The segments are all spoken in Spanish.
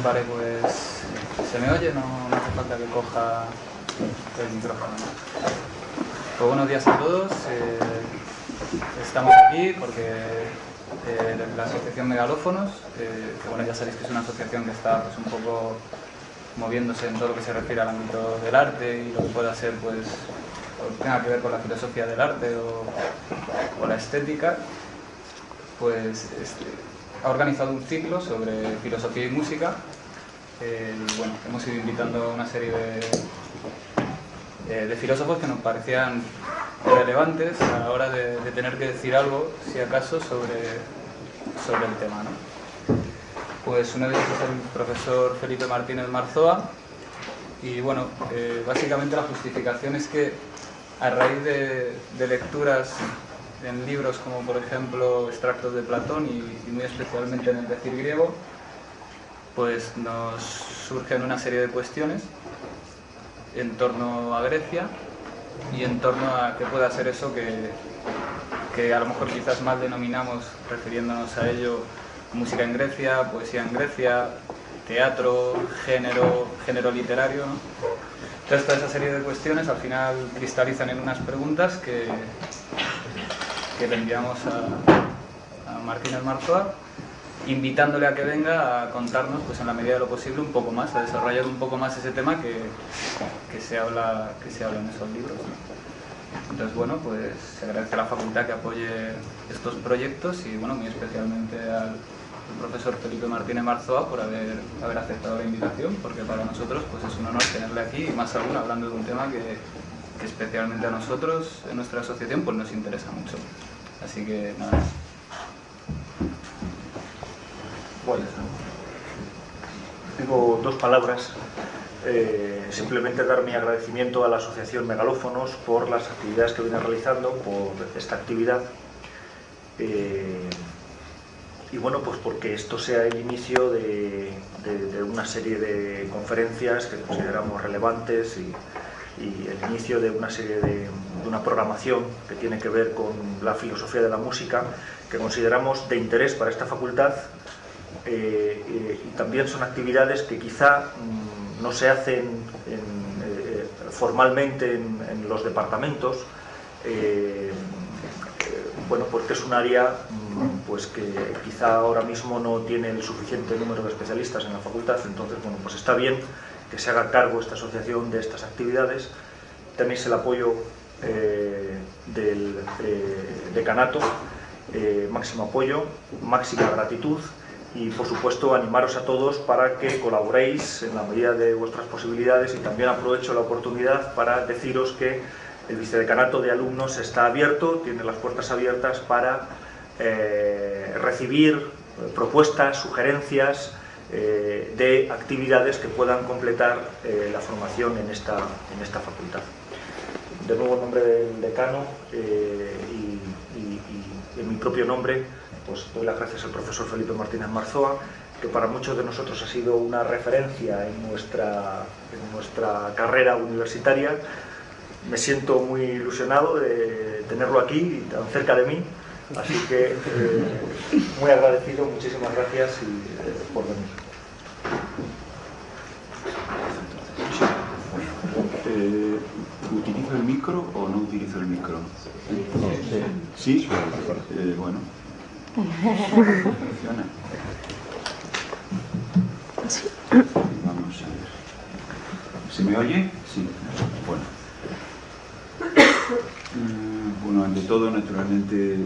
Vale, pues ¿se me oye? No hace falta que coja el micrófono. Pues buenos días a todos. Estamos aquí porque la asociación Megalófonos, que bueno, ya sabéis que es una asociación que está pues un poco moviéndose en todo lo que se refiere al ámbito del arte y lo que pueda ser pues o que tenga que ver con la filosofía del arte o la estética, pues ha organizado un ciclo sobre filosofía y música. Bueno, hemos ido invitando a una serie de filósofos que nos parecían relevantes a la hora de tener que decir algo, si acaso, sobre el tema, ¿no? Pues uno de ellos es el profesor Felipe Martínez Marzoa y bueno, básicamente la justificación es que a raíz de lecturas en libros como por ejemplo extractos de Platón y muy especialmente en el Decir griego, pues nos surgen una serie de cuestiones en torno a Grecia y en torno a qué pueda ser eso que a lo mejor quizás mal denominamos, refiriéndonos a ello, música en Grecia, poesía en Grecia, teatro, género literario, ¿no? Entonces toda esa serie de cuestiones al final cristalizan en unas preguntas que le enviamos a Martínez Marzoa, invitándole a que venga a contarnos, pues en la medida de lo posible, un poco más, a desarrollar un poco más ese tema que se habla en esos libros, ¿no? Entonces, bueno, pues se agradece a la facultad que apoye estos proyectos y, bueno, muy especialmente al profesor Felipe Martínez Marzoa por haber aceptado la invitación, porque para nosotros pues es un honor tenerle aquí y más aún hablando de un tema que especialmente a nosotros en nuestra asociación pues nos interesa mucho. Así que nada más. Bueno, tengo dos palabras. Simplemente dar mi agradecimiento a la asociación Megalófonos por las actividades que viene realizando, por esta actividad. Y bueno, pues porque esto sea el inicio de una serie de conferencias que consideramos relevantes y el inicio de una serie de una programación que tiene que ver con la filosofía de la música, que consideramos de interés para esta facultad. Y también son actividades que quizá no se hacen formalmente en los departamentos, bueno, porque es un área pues que quizá ahora mismo no tiene el suficiente número de especialistas en la facultad. Entonces, bueno, pues está bien que se haga cargo esta asociación de estas actividades. Tenéis el apoyo del decanato, máximo apoyo, máxima gratitud. Y, por supuesto, animaros a todos para que colaboréis en la medida de vuestras posibilidades y también aprovecho la oportunidad para deciros que el vicedecanato de alumnos está abierto, tiene las puertas abiertas para recibir propuestas, sugerencias de actividades que puedan completar la formación en esta facultad. De nuevo, en nombre del decano y en mi propio nombre, pues doy las gracias al profesor Felipe Martínez Marzoa, que para muchos de nosotros ha sido una referencia en nuestra carrera universitaria. Me siento muy ilusionado de tenerlo aquí, tan cerca de mí, así que muy agradecido, muchísimas gracias por venir. ¿Utilizo el micro o no utilizo el micro? ¿Sí? Bueno. Funciona. Vamos a ver. ¿Se me oye? Sí. Bueno. Bueno, ante todo, naturalmente,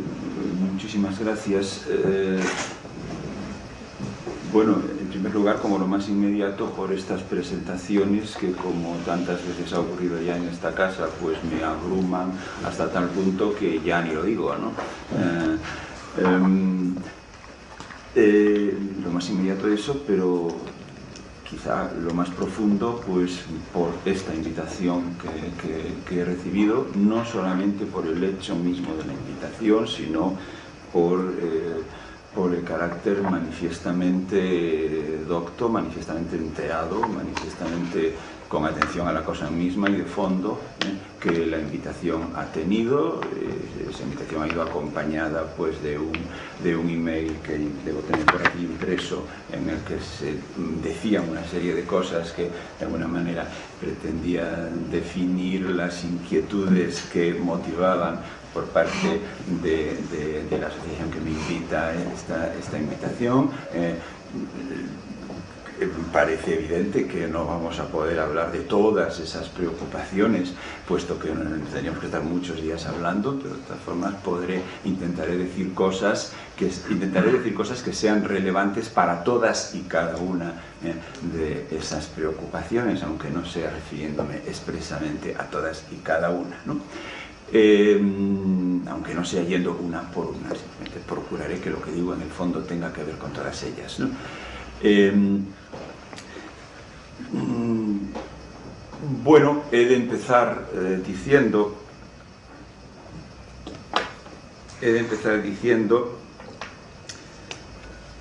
muchísimas gracias. Bueno, en primer lugar, como lo más inmediato, por estas presentaciones que, como tantas veces ha ocurrido ya en esta casa, pues me abruman hasta tal punto que ya ni lo digo, ¿no? Lo más inmediato eso, pero quizá lo más profundo, pues por esta invitación que he recibido, no solamente por el hecho mismo de la invitación, sino por el carácter manifiestamente docto, manifiestamente enterado, manifiestamente con atención a la cosa misma y de fondo que la invitación ha tenido. Esa invitación ha ido acompañada pues de un email que debo tener por aquí impreso, en el que se decían una serie de cosas que de alguna manera pretendían definir las inquietudes que motivaban por parte de la asociación que me invita esta invitación. Parece evidente que no vamos a poder hablar de todas esas preocupaciones, puesto que tendríamos que estar muchos días hablando, pero de todas formas intentaré decir cosas que sean relevantes para todas y cada una de esas preocupaciones, aunque no sea refiriéndome expresamente a todas y cada una, ¿no? Aunque no sea yendo una por una, simplemente procuraré que lo que digo en el fondo tenga que ver con todas ellas, ¿no? Bueno, he de empezar diciendo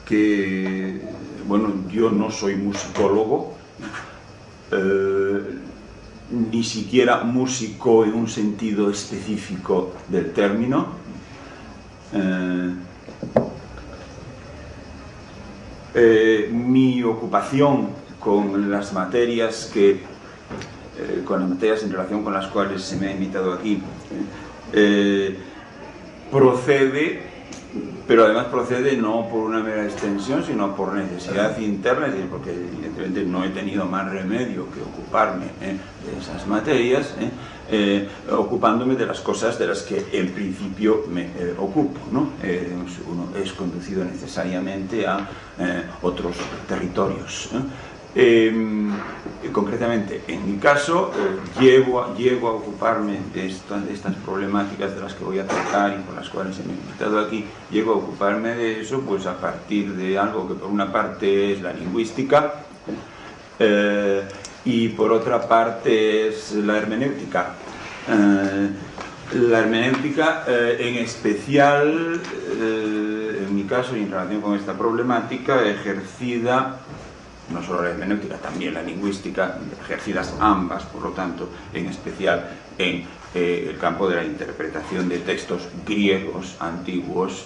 que, bueno, yo no soy musicólogo, ni siquiera músico en un sentido específico del término. Mi ocupación con las materias en relación con las cuales se me ha invitado aquí procede, pero además procede no por una mera extensión, sino por necesidad interna, es decir, porque evidentemente no he tenido más remedio que ocuparme de esas materias, ocupándome de las cosas de las que en principio me ocupo, ¿no? Uno es conducido necesariamente a otros territorios, ¿no? Concretamente, en mi caso, llego a ocuparme de estas problemáticas de las que voy a tratar y por las cuales he invitado aquí. Llego a ocuparme de eso pues a partir de algo que por una parte es la lingüística y por otra parte es la hermenéutica. La hermenéutica en especial, en mi caso y en relación con esta problemática, ejercida, no solo la hermenéutica, también la lingüística, ejercidas ambas, por lo tanto, en especial en el campo de la interpretación de textos griegos antiguos,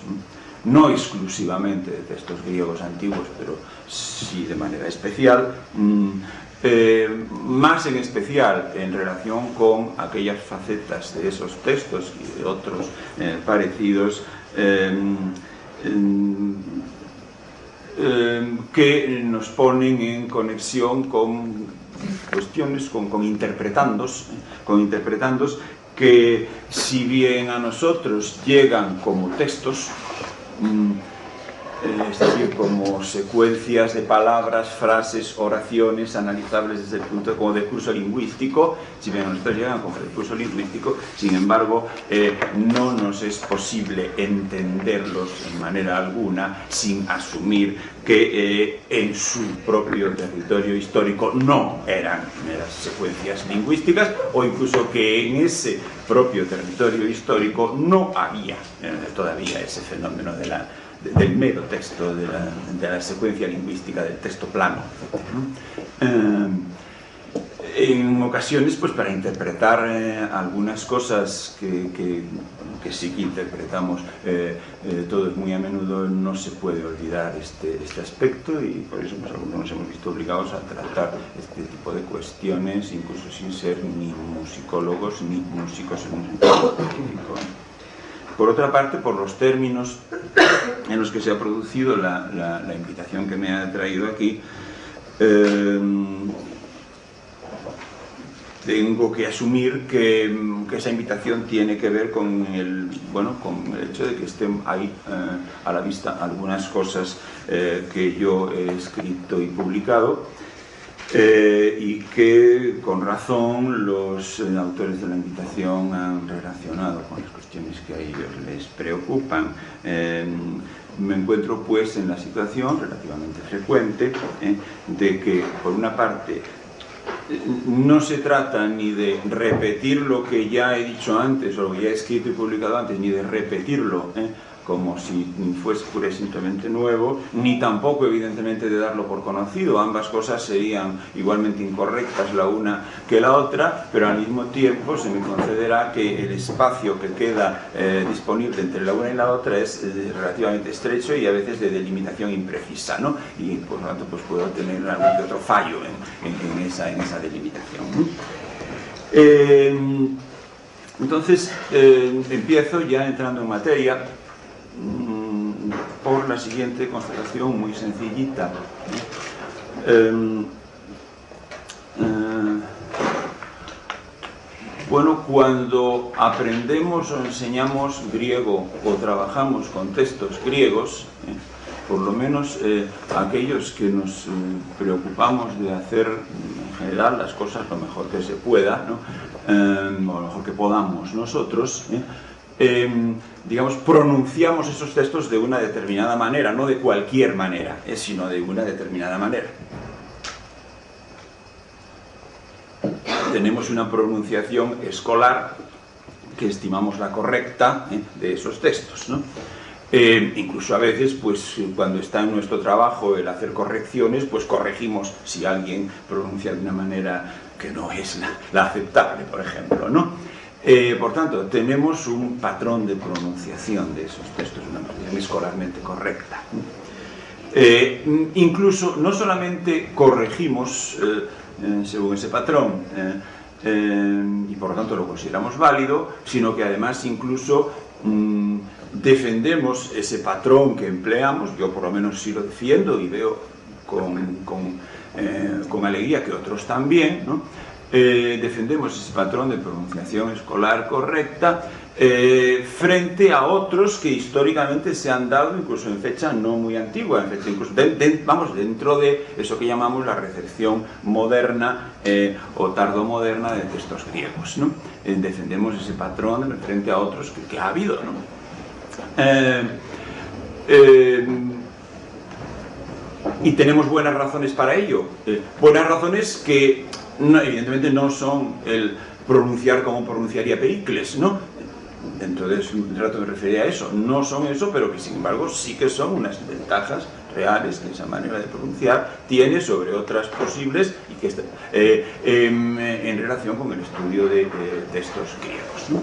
no exclusivamente de textos griegos antiguos, pero sí de manera especial, más en especial en relación con aquellas facetas de esos textos y de otros parecidos que nos ponen en conexión con cuestiones, con interpretandos que, si bien a nosotros llegan como textos, es decir, como secuencias de palabras, frases, oraciones analizables desde el punto como de curso lingüístico, si bien a nosotros llegan como de curso lingüístico, sin embargo, no nos es posible entenderlos en manera alguna sin asumir que en su propio territorio histórico no eran meras secuencias lingüísticas, o incluso que en ese propio territorio histórico no había todavía ese fenómeno del mero texto, de la secuencia lingüística, del texto plano, etc., ¿no? En ocasiones, pues para interpretar algunas cosas que sí que interpretamos todos muy a menudo, no se puede olvidar este aspecto, y por eso pues algunos nos hemos visto obligados a tratar este tipo de cuestiones, incluso sin ser ni musicólogos ni músicos en un sentido específico. Por otra parte, por los términos en los que se ha producido la invitación que me ha traído aquí, tengo que asumir que esa invitación tiene que ver con el hecho de que estén ahí a la vista algunas cosas que yo he escrito y publicado, y que con razón los autores de la invitación han relacionado con las cuestiones que a ellos les preocupan. Me encuentro pues en la situación relativamente frecuente de que, por una parte, no se trata ni de repetir lo que ya he dicho antes o lo que ya he escrito y publicado antes, ni de repetirlo como si fuese pura y simplemente nuevo, ni tampoco evidentemente de darlo por conocido. Ambas cosas serían igualmente incorrectas la una que la otra, pero al mismo tiempo se me concederá que el espacio que queda disponible entre la una y la otra es relativamente estrecho y a veces de delimitación imprecisa, ¿no? Y por lo tanto pues puedo tener algún que otro fallo en esa delimitación, ¿no? Entonces, empiezo ya entrando en materia por la siguiente constatación muy sencillita. Bueno, cuando aprendemos o enseñamos griego o trabajamos con textos griegos, por lo menos aquellos que nos preocupamos de hacer en general las cosas lo mejor que se pueda, ¿no? O lo mejor que podamos nosotros, digamos, pronunciamos esos textos de una determinada manera, no de cualquier manera, sino de una determinada manera. Tenemos una pronunciación escolar que estimamos la correcta de esos textos, ¿no? Incluso a veces, pues cuando está en nuestro trabajo el hacer correcciones, pues corregimos si alguien pronuncia de una manera que no es la aceptable, por ejemplo, ¿no? Por tanto, tenemos un patrón de pronunciación de esos textos, una pronunciación escolarmente correcta. Incluso, no solamente corregimos según ese patrón, y por lo tanto lo consideramos válido, sino que además incluso defendemos ese patrón que empleamos. Yo por lo menos sí lo defiendo y veo con alegría que otros también, ¿no? Defendemos ese patrón de pronunciación escolar correcta frente a otros que históricamente se han dado incluso en fecha no muy antigua, en fecha incluso vamos, dentro de eso que llamamos la recepción moderna o tardomoderna de textos griegos, ¿no? Defendemos ese patrón frente a otros que ha habido, ¿no? Y tenemos buenas razones para ello, buenas razones que evidentemente no son el pronunciar como pronunciaría Pericles, ¿no? Dentro de un rato me referiré a eso, no son eso, pero que sin embargo sí que son unas ventajas reales que esa manera de pronunciar tiene sobre otras posibles y que en relación con el estudio de textos griegos, ¿no?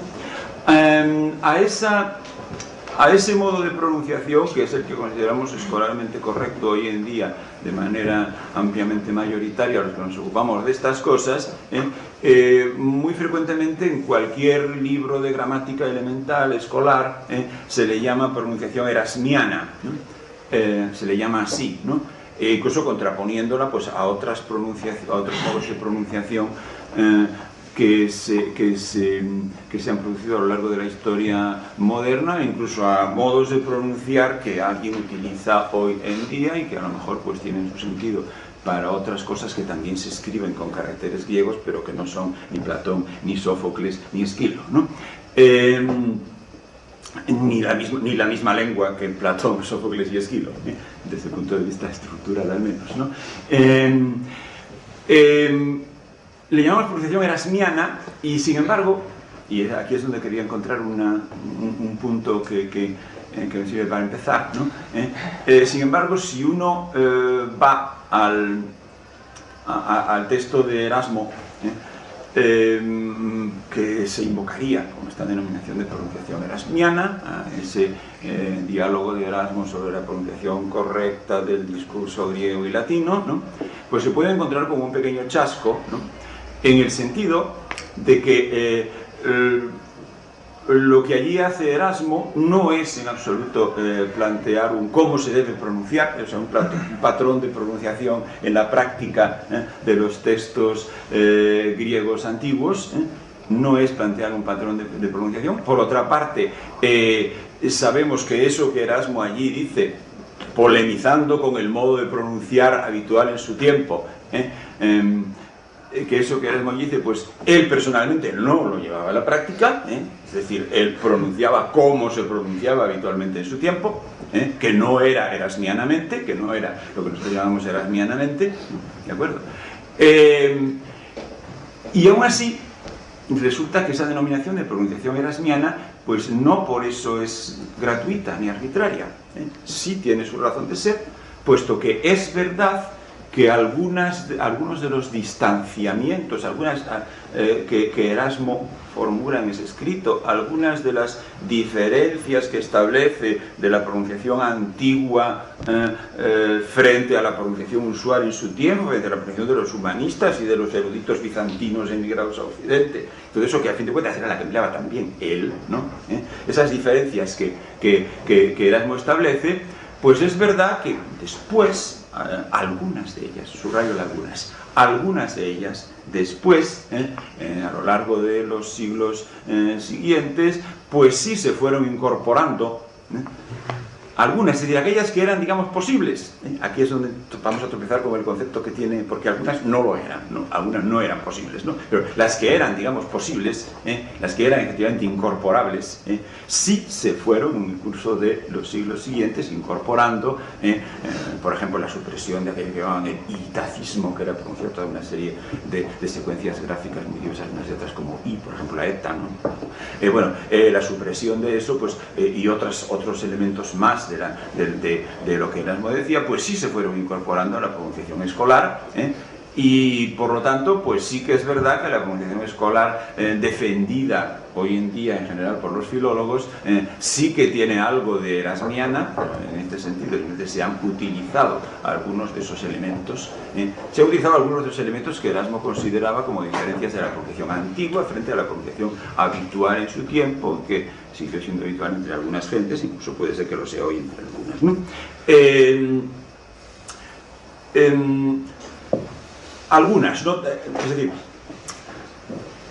A ese modo de pronunciación, que es el que consideramos escolarmente correcto hoy en día de manera ampliamente mayoritaria, los que nos ocupamos de estas cosas, muy frecuentemente en cualquier libro de gramática elemental, escolar, se le llama pronunciación erasmiana, ¿no? Se le llama así, ¿no? Incluso contraponiéndola pues, a otros modos de pronunciación que se han producido a lo largo de la historia moderna, incluso a modos de pronunciar que alguien utiliza hoy en día y que a lo mejor pues tienen su sentido para otras cosas que también se escriben con caracteres griegos, pero que no son ni Platón, ni Sófocles, ni Esquilo, ¿no? Ni la misma lengua que Platón, Sófocles y Esquilo, desde el punto de vista estructural al menos, ¿no? Le llamamos pronunciación erasmiana y sin embargo, y aquí es donde quería encontrar un punto que me sirve para empezar, ¿no? Sin embargo, si uno va al texto de Erasmo, que se invocaría con esta denominación de pronunciación erasmiana, a ese diálogo de Erasmo sobre la pronunciación correcta del discurso griego y latino, ¿no? Pues se puede encontrar como un pequeño chasco, ¿no? En el sentido de que lo que allí hace Erasmo no es en absoluto plantear cómo se debe pronunciar, o sea, un patrón de pronunciación en la práctica de los textos griegos antiguos, no es plantear un patrón de pronunciación. Por otra parte, sabemos que eso que Erasmo allí dice, polemizando con el modo de pronunciar habitual en su tiempo, que eso que Erasmo dice, pues él personalmente no lo llevaba a la práctica, es decir, él pronunciaba como se pronunciaba habitualmente en su tiempo, que no era erasmianamente, que no era lo que nosotros llamamos erasmianamente, ¿de acuerdo? Y aún así, resulta que esa denominación de pronunciación erasmiana pues no por eso es gratuita ni arbitraria, sí tiene su razón de ser, puesto que es verdad que algunos de los distanciamientos, que Erasmo formula en ese escrito, algunas de las diferencias que establece de la pronunciación antigua frente a la pronunciación usual en su tiempo, frente a la pronunciación de los humanistas y de los eruditos bizantinos emigrados a Occidente, todo eso que a fin de cuentas era la que empleaba también él, ¿no? Esas diferencias que Erasmo establece, pues es verdad que después, algunas de ellas, subrayo algunas de ellas, después, a lo largo de los siglos siguientes, pues sí se fueron incorporando algunas, es decir, aquellas que eran, digamos, posibles. Aquí es donde vamos a tropezar con el concepto que tiene, porque algunas no lo eran, ¿no? Algunas no eran posibles, ¿no? Pero las que eran, digamos, posibles, las que eran efectivamente incorporables, sí se fueron en el curso de los siglos siguientes incorporando, por ejemplo, la supresión de aquello que llamaban el itacismo, que era pronunciar toda una serie de secuencias gráficas muy diversas, unas de otras como I, por ejemplo, la eta, ¿no? La supresión de eso, pues, y otros elementos más de lo que Erasmo decía, pues sí se fueron incorporando a la pronunciación escolar, y por lo tanto, pues sí que es verdad que la pronunciación escolar defendida hoy en día en general por los filólogos sí que tiene algo de erasmiana, en este sentido, se han utilizado algunos de esos elementos, que Erasmo consideraba como diferencias de la pronunciación antigua frente a la pronunciación habitual en su tiempo, que sigue siendo habitual entre algunas gentes, incluso puede ser que lo sea hoy entre algunas, ¿no? Algunas, ¿no? Es decir,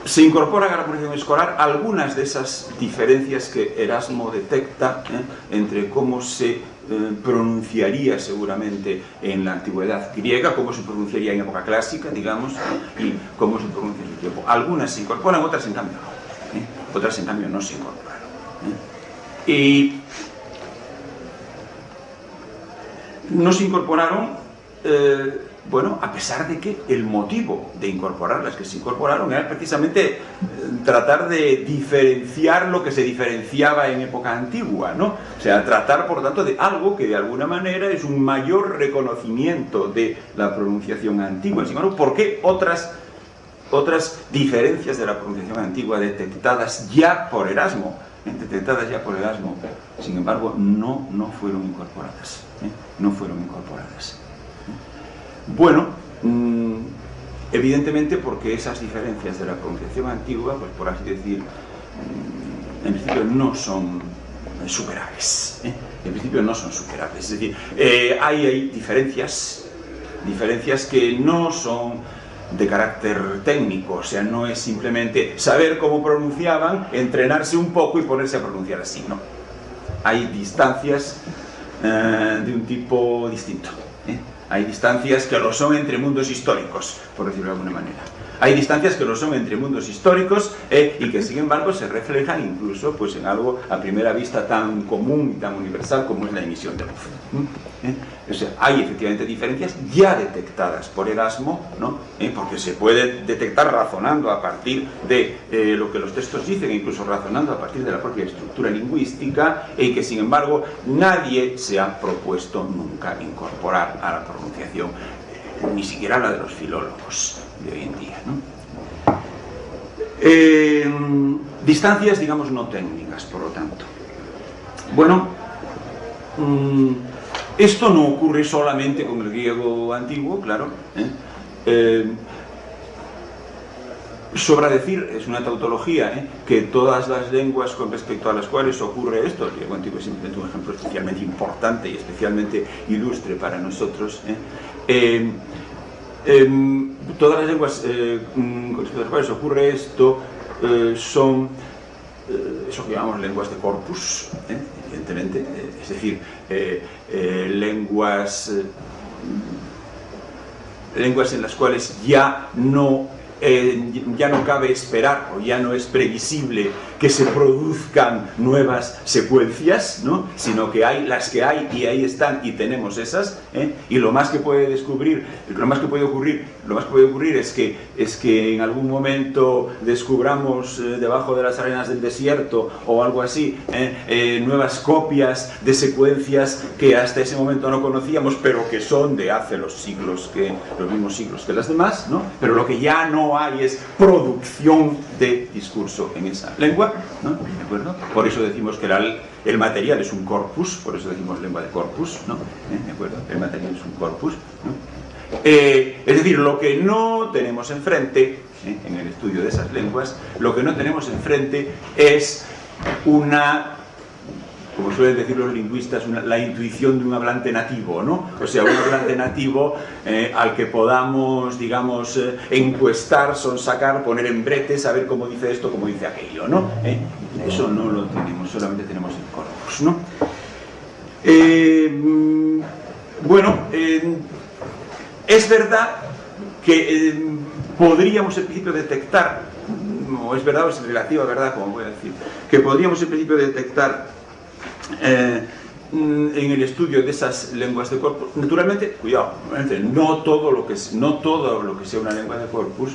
se incorporan a la pronunciación escolar algunas de esas diferencias que Erasmo detecta entre cómo se pronunciaría seguramente en la antigüedad griega, cómo se pronunciaría en época clásica, digamos, y cómo se pronuncia en su tiempo. Algunas se incorporan, otras en cambio no. Otras en cambio no se incorporaron. Y no se incorporaron, a pesar de que el motivo de incorporar las que se incorporaron era precisamente tratar de diferenciar lo que se diferenciaba en época antigua, ¿no? O sea, tratar, por tanto, de algo que de alguna manera es un mayor reconocimiento de la pronunciación antigua. Sin embargo, ¿por qué otras diferencias de la pronunciación antigua detectadas ya por Erasmo, sin embargo, no fueron incorporadas? No fueron incorporadas. Bueno, evidentemente porque esas diferencias de la pronunciación antigua, pues por así decir, en principio no son superables. En principio no son superables. Es decir, hay diferencias que no son de carácter técnico, o sea, no es simplemente saber cómo pronunciaban, entrenarse un poco y ponerse a pronunciar así, no. Hay distancias de un tipo distinto. Hay distancias que lo son entre mundos históricos, por decirlo de alguna manera. Hay distancias que lo son entre mundos históricos y que sin embargo se reflejan incluso pues, en algo a primera vista tan común y tan universal como es la emisión de voz. O sea, hay efectivamente diferencias ya detectadas por Erasmo, ¿no? Porque se puede detectar razonando a partir de lo que los textos dicen, incluso razonando a partir de la propia estructura lingüística, y que sin embargo nadie se ha propuesto nunca incorporar a la pronunciación, ni siquiera la de los filólogos de hoy en día, ¿no? Distancias, digamos, no técnicas, por lo tanto. Bueno, esto no ocurre solamente con el griego antiguo, claro. Sobra decir, es una tautología, que todas las lenguas con respecto a las cuales ocurre esto, el griego antiguo es simplemente un ejemplo especialmente importante y especialmente ilustre para nosotros, todas las lenguas con respecto a las cuales ocurre esto son eso que llamamos lenguas de corpus, evidentemente, es decir, lenguas en las cuales ya no cabe esperar o ya no es previsible que que se produzcan nuevas secuencias, ¿no? Sino que hay las que hay y ahí están y tenemos esas, y lo más que puede ocurrir es que en algún momento descubramos debajo de las arenas del desierto o algo así nuevas copias de secuencias que hasta ese momento no conocíamos, pero que son de hace los mismos siglos que las demás, ¿no? Pero lo que ya no hay es producción de discurso en esa lengua, ¿no? ¿De acuerdo? Por eso decimos que el material es un corpus, por eso decimos lengua de corpus, ¿no? ¿De acuerdo? El material es un corpus, ¿no? Es decir, lo que no tenemos enfrente, en el estudio de esas lenguas, lo que no tenemos enfrente es como suelen decir los lingüistas, la intuición de un hablante nativo, ¿no? O sea, un hablante nativo al que podamos, digamos, encuestar, sonsacar, poner en brete, saber cómo dice esto, cómo dice aquello, ¿no? Eso no lo tenemos, solamente tenemos el corpus, ¿no? Bueno, es verdad que podríamos en principio detectar, o es verdad o es relativa verdad, como voy a decir, que podríamos en principio detectar en el estudio de esas lenguas de corpus, naturalmente, cuidado, no todo lo que sea una lengua de corpus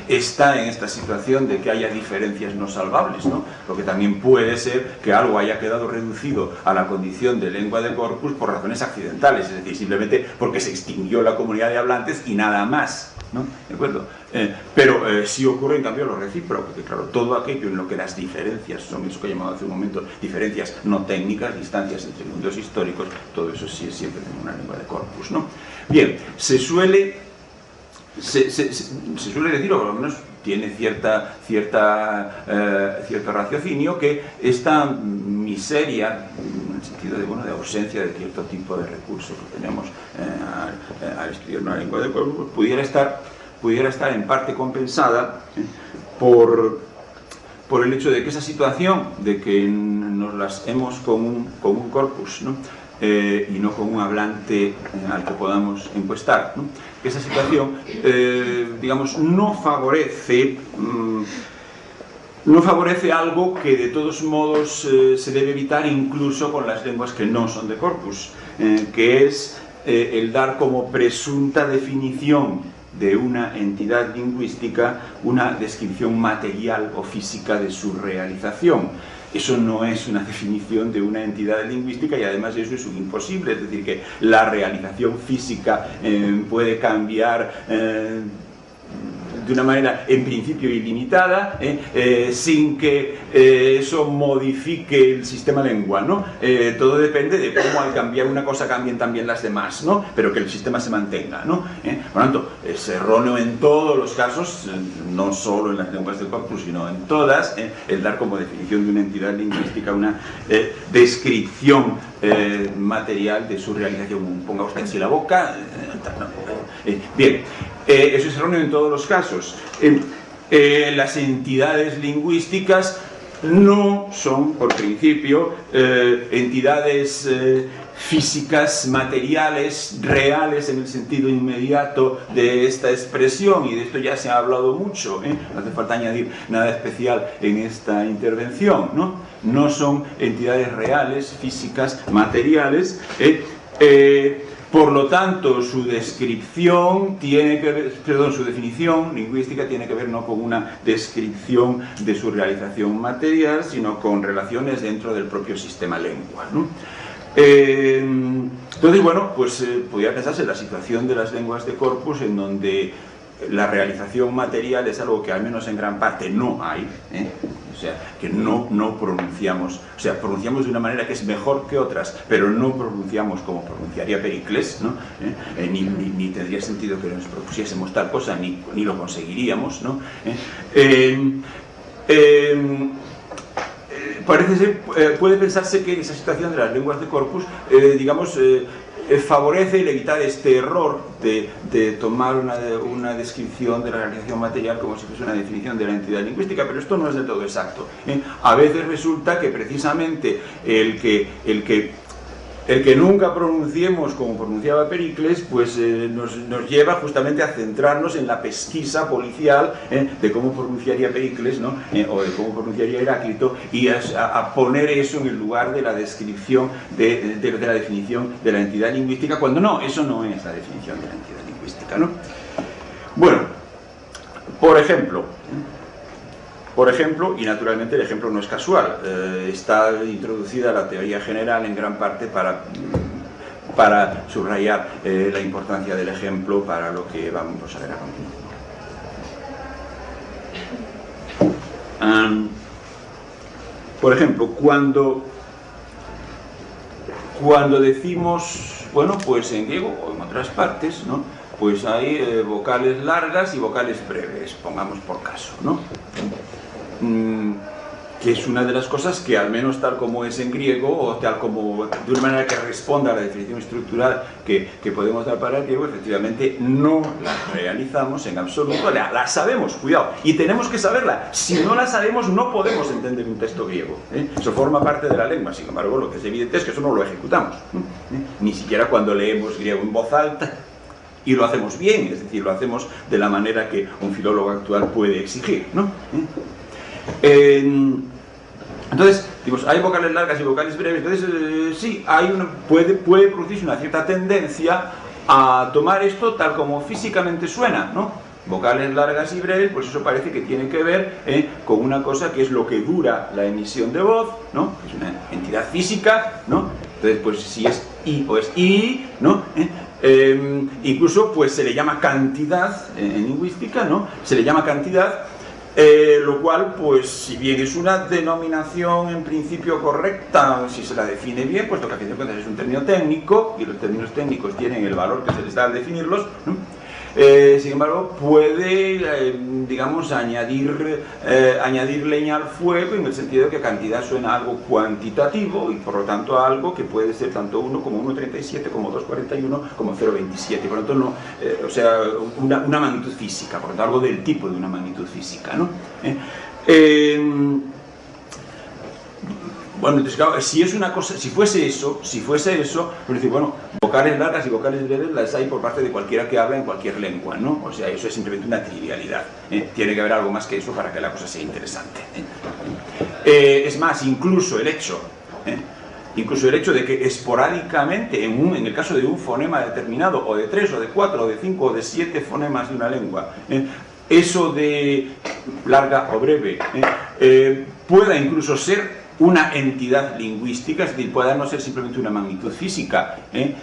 está en esta situación de que haya diferencias no salvables, ¿no? Lo que también puede ser que algo haya quedado reducido a la condición de lengua de corpus por razones accidentales, es decir, simplemente porque se extinguió la comunidad de hablantes y nada más, ¿no? ¿De acuerdo? Pero sí ocurre en cambio lo recíproco, que claro, todo aquello en lo que las diferencias son eso que he llamado hace un momento, diferencias no técnicas, distancias entre mundos históricos, todo eso sí es siempre en una lengua de corpus, ¿no? Bien, se suele decir, o por lo menos tiene cierto raciocinio, que esta miseria, en el sentido de ausencia de cierto tipo de recursos que tenemos al estudiar una lengua de corpus, pudiera estar en parte compensada por el hecho de que esa situación de que nos las hemos con un corpus, ¿no? Y no con un hablante al que podamos encuestar, ¿no? Que esa situación, digamos, no favorece algo que de todos modos se debe evitar incluso con las lenguas que no son de corpus, que es el dar como presunta definición de una entidad lingüística una descripción material o física de su realización. Eso no es una definición de una entidad lingüística y además eso es un imposible, es decir, que la realización física puede cambiar de una manera en principio ilimitada, sin que eso modifique el sistema lengua, ¿no? Todo depende de cómo al cambiar una cosa cambien también las demás, ¿no? Pero que el sistema se mantenga, ¿no? Por lo tanto, es erróneo en todos los casos, no solo en las lenguas del corpus, sino en todas, el dar como definición de una entidad lingüística una descripción material de su realización. Ponga usted así la boca, bien. Eso es erróneo en todos los casos. Las entidades lingüísticas no son, por principio, entidades físicas, materiales, reales en el sentido inmediato de esta expresión, y de esto ya se ha hablado mucho, no hace falta añadir nada especial en esta intervención, ¿no? No son entidades reales, físicas, materiales, por lo tanto, su descripción tiene que ver, su definición lingüística tiene que ver no con una descripción de su realización material, sino con relaciones dentro del propio sistema lengua, ¿no? Entonces, bueno, pues podría pensarse en la situación de las lenguas de corpus en donde la realización material es algo que al menos en gran parte no hay, o sea, que no pronunciamos, o sea, pronunciamos de una manera que es mejor que otras, pero no pronunciamos como pronunciaría Pericles, ¿no? Ni tendría sentido que nos propusiésemos tal cosa, ni lo conseguiríamos, ¿no? Parece ser, puede pensarse que esa situación de las lenguas de corpus, digamos, favorece el evitar este error de tomar una descripción de la realización material como si fuese una definición de la entidad lingüística, pero esto no es del todo exacto. A veces resulta que precisamente el que el que nunca pronunciemos como pronunciaba Pericles, pues nos lleva justamente a centrarnos en la pesquisa policial de cómo pronunciaría Pericles, ¿no? O de cómo pronunciaría Heráclito, y a poner eso en el lugar de la descripción, de la definición de la entidad lingüística, cuando no, eso no es la definición de la entidad lingüística, ¿no? Bueno, por ejemplo, y naturalmente el ejemplo no es casual, está introducida la teoría general en gran parte para subrayar la importancia del ejemplo para lo que vamos a ver a continuación. Por ejemplo, cuando decimos, bueno, pues en griego o en otras partes, ¿no? Pues hay vocales largas y vocales breves, pongamos por caso, ¿no? Que es una de las cosas que, al menos tal como es en griego, o tal como, de una manera que responda a la definición estructural que podemos dar para el griego, efectivamente no la realizamos en absoluto, la sabemos, cuidado, y tenemos que saberla. Si no la sabemos, no podemos entender un texto griego, Eso forma parte de la lengua, sin embargo, lo que es evidente es que eso no lo ejecutamos, Ni siquiera cuando leemos griego en voz alta, y lo hacemos bien, es decir, lo hacemos de la manera que un filólogo actual puede exigir, ¿no? Entonces, digamos, hay vocales largas y vocales breves, entonces sí, puede producirse una cierta tendencia a tomar esto tal como físicamente suena, ¿no? Vocales largas y breves, pues eso parece que tiene que ver con una cosa que es lo que dura la emisión de voz, ¿no? Es una entidad física, ¿no? Entonces, pues si es I o es I, ¿no? Incluso, pues se le llama cantidad en lingüística, ¿no? Se le llama cantidad. Lo cual, pues, si bien es una denominación en principio correcta, si se la define bien, puesto que a fin de cuentas es un término técnico, y los términos técnicos tienen el valor que se les da al definirlos, ¿no? Sin embargo, puede, digamos, añadir leña al fuego, en el sentido de que cantidad suena a algo cuantitativo, y por lo tanto a algo que puede ser tanto 1 como 1,37, como 2,41, como 0,27, por lo tanto no, o sea, una magnitud física, por lo tanto algo del tipo de una magnitud física, ¿no? Bueno, entonces, claro, si es una cosa, si fuese eso, pues decir, bueno, vocales largas y vocales breves las hay por parte de cualquiera que habla en cualquier lengua, ¿no? O sea, eso es simplemente una trivialidad. Tiene que haber algo más que eso para que la cosa sea interesante. Es más, incluso el hecho de que esporádicamente, en el caso de un fonema determinado, o de 3, o de 4, o de 5, o de 7 fonemas de una lengua, eso de larga o breve, pueda incluso ser una entidad lingüística, es decir, pueda no ser simplemente una magnitud física,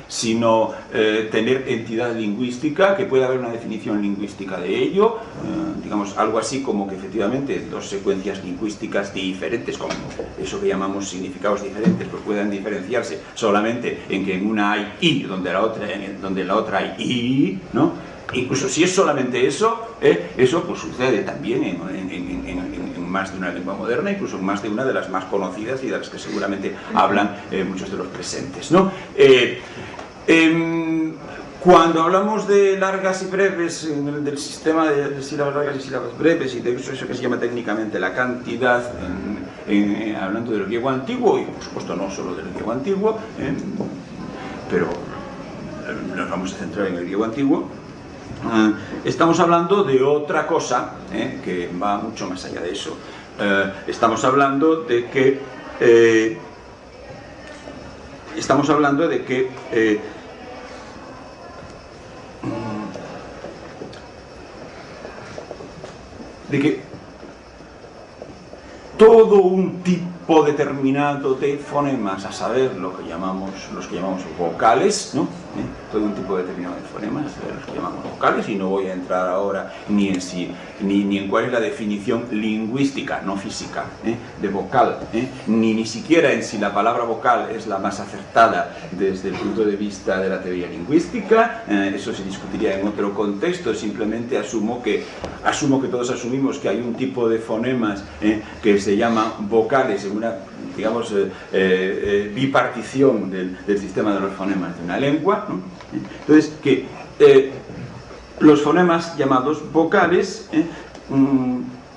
sino tener entidad lingüística, que pueda haber una definición lingüística de ello, digamos, algo así como que efectivamente dos secuencias lingüísticas diferentes, como eso que llamamos significados diferentes, pues puedan diferenciarse solamente en que en una hay I, donde la otra hay I, ¿no? Incluso si es solamente eso, eso pues sucede también en más de una lengua moderna, incluso en más de una de las más conocidas y de las que seguramente hablan muchos de los presentes, ¿no? Cuando hablamos de largas y breves, del sistema de sílabas largas y sílabas breves, y de eso que se llama técnicamente la cantidad, hablando del griego antiguo, y por supuesto no solo del griego antiguo, pero nos vamos a centrar en el griego antiguo, estamos hablando de otra cosa, que va mucho más allá de eso. Estamos hablando de que todo un tipo determinado de fonemas, a saber, los que llamamos vocales, ¿no? Todo un tipo determinado de fonemas, los que llamamos vocales, y no voy a entrar ahora ni en cuál es la definición lingüística, no física, de vocal, ni siquiera en si la palabra vocal es la más acertada desde el punto de vista de la teoría lingüística, eso se discutiría en otro contexto. Simplemente asumo que todos asumimos que hay un tipo de fonemas que se llaman vocales en una, digamos, bipartición del sistema de los fonemas de una lengua, ¿no? Entonces, que los fonemas llamados vocales,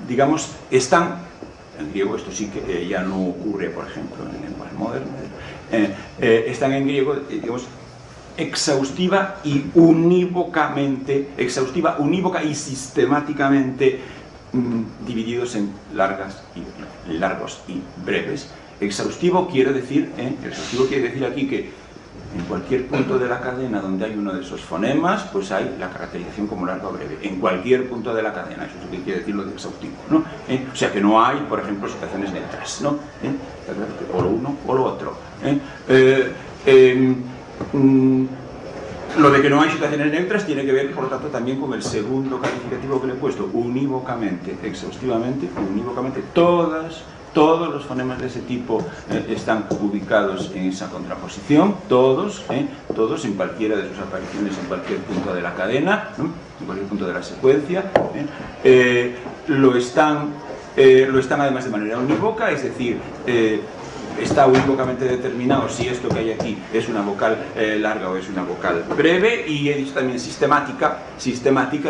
digamos, están, en griego esto sí que ya no ocurre, por ejemplo, en lenguas modernas, están en griego, digamos, exhaustiva y unívocamente, exhaustiva, unívoca y sistemáticamente divididos en largos y breves. Exhaustivo quiere decir aquí que en cualquier punto de la cadena donde hay uno de esos fonemas, pues hay la caracterización como larga o breve. En cualquier punto de la cadena, eso es lo que quiere decir lo de exhaustivo, ¿no? O sea que no hay, por ejemplo, situaciones neutras, ¿no? O lo uno o lo otro. Lo de que no hay situaciones neutras tiene que ver, por lo tanto, también con el segundo calificativo que le he puesto, unívocamente, exhaustivamente, unívocamente, todos los fonemas de ese tipo están ubicados en esa contraposición, todos en cualquiera de sus apariciones, en cualquier punto de la cadena, ¿no? En cualquier punto de la secuencia, lo están además de manera unívoca, es decir, está unívocamente determinado si esto que hay aquí es una vocal larga o es una vocal breve, y he dicho también sistemática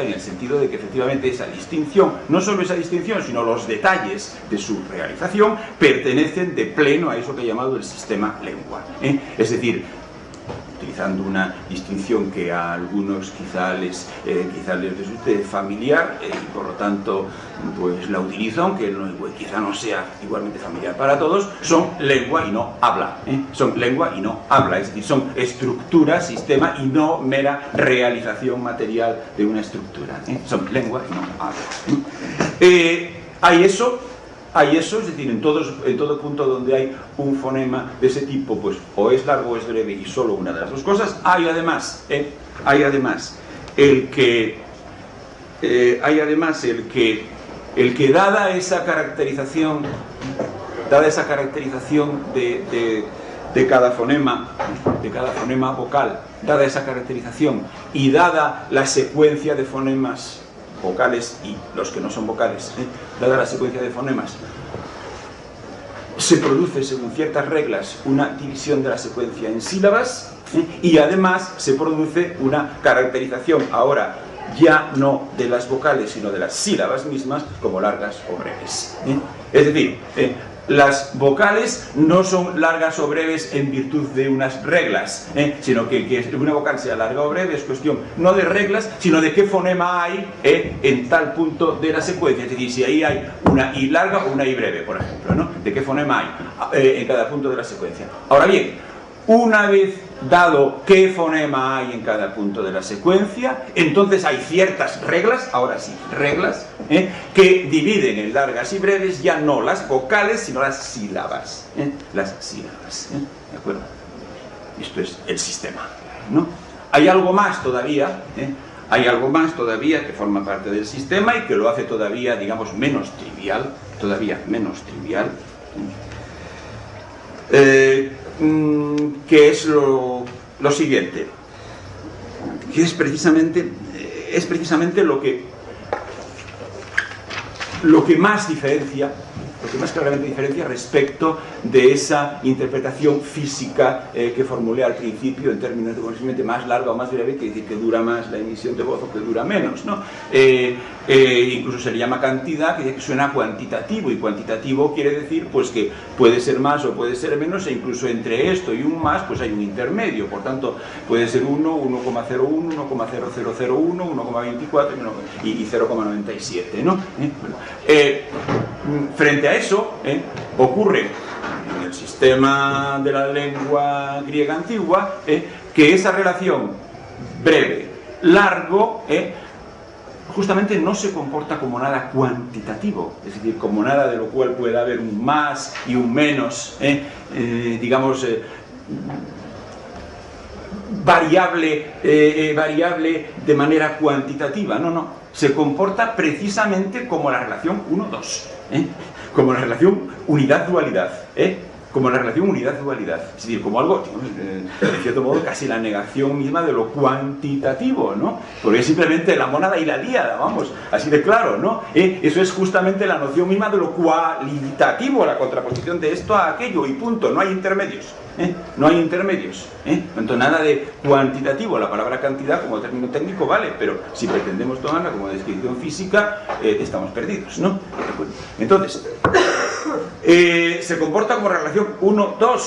en el sentido de que efectivamente esa distinción, no solo esa distinción, sino los detalles de su realización pertenecen de pleno a eso que he llamado el sistema lengua. Es decir, utilizando una distinción que a algunos quizá les resulte familiar y por lo tanto pues la utilizo, aunque quizá no sea igualmente familiar para todos, son lengua y no habla. Son lengua y no habla, es decir, son estructura, sistema y no mera realización material de una estructura. Son lengua y no habla. Hay eso, es decir, en todo punto donde hay un fonema de ese tipo, pues o es largo o es breve y solo una de las dos cosas. Hay además el que dada esa caracterización de cada fonema vocal, dada esa caracterización y dada la secuencia de fonemas vocales y los que no son vocales, dada la secuencia de fonemas, se produce según ciertas reglas una división de la secuencia en sílabas, y además se produce una caracterización ahora ya no de las vocales sino de las sílabas mismas como largas o breves. Es decir, las vocales no son largas o breves en virtud de unas reglas, sino que una vocal sea larga o breve es cuestión no de reglas, sino de qué fonema hay en tal punto de la secuencia. Es decir, si ahí hay una I larga o una I breve, por ejemplo, ¿no? De qué fonema hay en cada punto de la secuencia. Ahora bien, una vez dado qué fonema hay en cada punto de la secuencia, entonces hay ciertas reglas, ahora sí, reglas, que dividen en largas y breves ya no las vocales, sino las sílabas. Las sílabas, ¿de acuerdo? Esto es el sistema, ¿no? Hay algo más todavía, que forma parte del sistema y que lo hace todavía, digamos, menos trivial, que es lo siguiente, que es precisamente lo que más claramente diferencia respecto de esa interpretación física que formulé al principio en términos de consiguiente más larga o más breve, que decir que dura más la emisión de voz o que dura menos, ¿no? Incluso se le llama cantidad, que dice que suena cuantitativo, y cuantitativo quiere decir pues que puede ser más o puede ser menos, e incluso entre esto y un más pues hay un intermedio, por tanto puede ser 1, 1,01, 1,0001, 1,24 y 0,97, ¿no? Frente a eso, ocurre en el sistema de la lengua griega antigua que esa relación breve-largo justamente no se comporta como nada cuantitativo, es decir, como nada de lo cual pueda haber un más y un menos, digamos, variable de manera cuantitativa. No, se comporta precisamente como la relación 1-2, como la relación unidad-dualidad, como la relación unidad-dualidad, es decir, como algo, de cierto modo, casi la negación misma de lo cuantitativo, ¿no? Porque es simplemente la mónada y la díada, vamos, así de claro, ¿no? Eso es justamente la noción misma de lo cualitativo, la contraposición de esto a aquello, y punto, no hay intermedios, no hay intermedios, tanto nada de cuantitativo. La palabra cantidad como término técnico vale, pero si pretendemos tomarla como descripción física, estamos perdidos, ¿no? Entonces, se comporta como relación 1-2,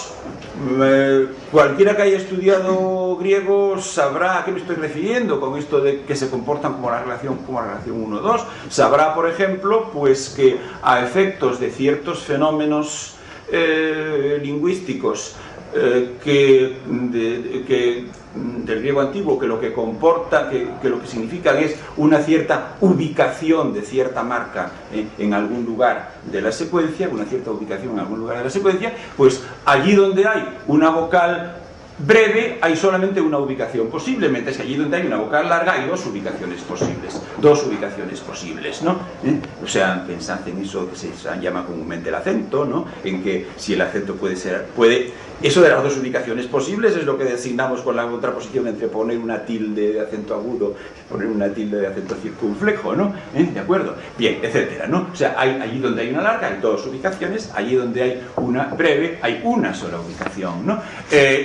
Cualquiera que haya estudiado griego sabrá a qué me estoy refiriendo con esto de que se comportan como la relación 1-2. Sabrá, por ejemplo, pues que a efectos de ciertos fenómenos lingüísticos del griego antiguo, que lo que comporta, que lo que significan es una cierta ubicación de cierta marca en algún lugar de la secuencia, pues allí donde hay una vocal breve hay solamente una ubicación posible, mientras que allí donde hay una vocal larga hay dos ubicaciones posibles, ¿no? O sea, pensad en eso que se llama comúnmente el acento, ¿no? En que si el acento eso de las dos ubicaciones posibles es lo que designamos con la contraposición entre poner una tilde de acento agudo y poner una tilde de acento circunflejo, ¿no? ¿De acuerdo? Bien, etcétera, ¿no? O sea, allí donde hay una larga hay dos ubicaciones, allí donde hay una breve hay una sola ubicación, ¿no?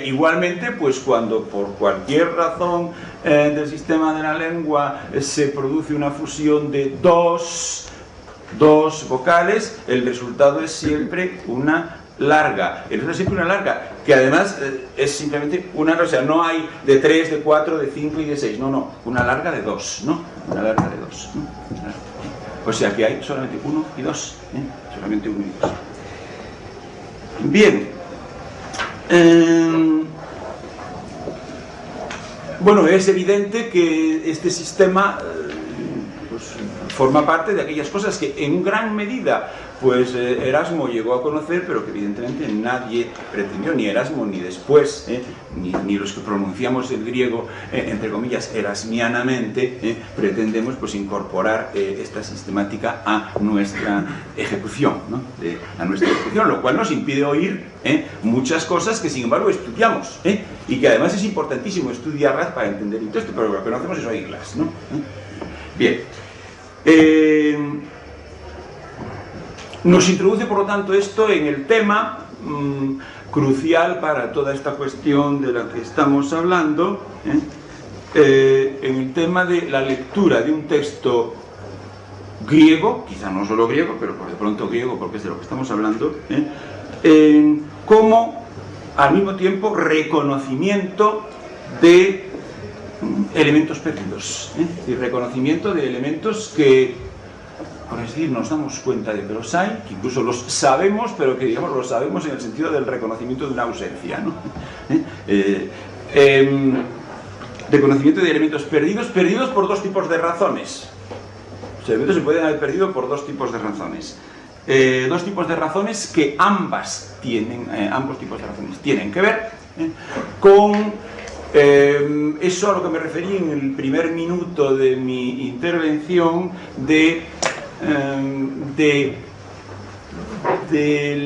Igualmente, pues cuando por cualquier razón del sistema de la lengua se produce una fusión de dos vocales, el resultado es siempre una larga. Entonces siempre una larga, que además es simplemente una, o sea, no hay de 3, de 4, de 5 y de 6, no, una larga de 2, ¿no? Una larga de 2, ¿no? O sea que hay solamente 1 y 2, solamente 1 y 2. Bien. Bueno, es evidente que este sistema pues, forma parte de aquellas cosas que en gran medida pues Erasmo llegó a conocer, pero que evidentemente nadie pretendió, ni Erasmo ni después, ni los que pronunciamos el griego, entre comillas, erasmianamente, pretendemos pues incorporar esta sistemática a nuestra ejecución, ¿no? Lo cual nos impide oír muchas cosas que sin embargo estudiamos, y que además es importantísimo estudiarlas para entender el texto, pero lo que no hacemos es oírlas, ¿no? Bien. Nos introduce, por lo tanto, esto en el tema crucial para toda esta cuestión de la que estamos hablando, en el tema de la lectura de un texto griego, quizá no solo griego, pero por de pronto griego porque es de lo que estamos hablando, como al mismo tiempo reconocimiento de elementos perdidos, y reconocimiento de elementos que, por decir, nos damos cuenta de que los hay, que incluso los sabemos, pero que digamos los sabemos en el sentido del reconocimiento de una ausencia, ¿no? Reconocimiento de elementos perdidos por dos tipos de razones. Los elementos se pueden haber perdido por dos tipos de razones. Dos tipos de razones que ambos tipos de razones tienen que ver con eso a lo que me referí en el primer minuto de mi intervención de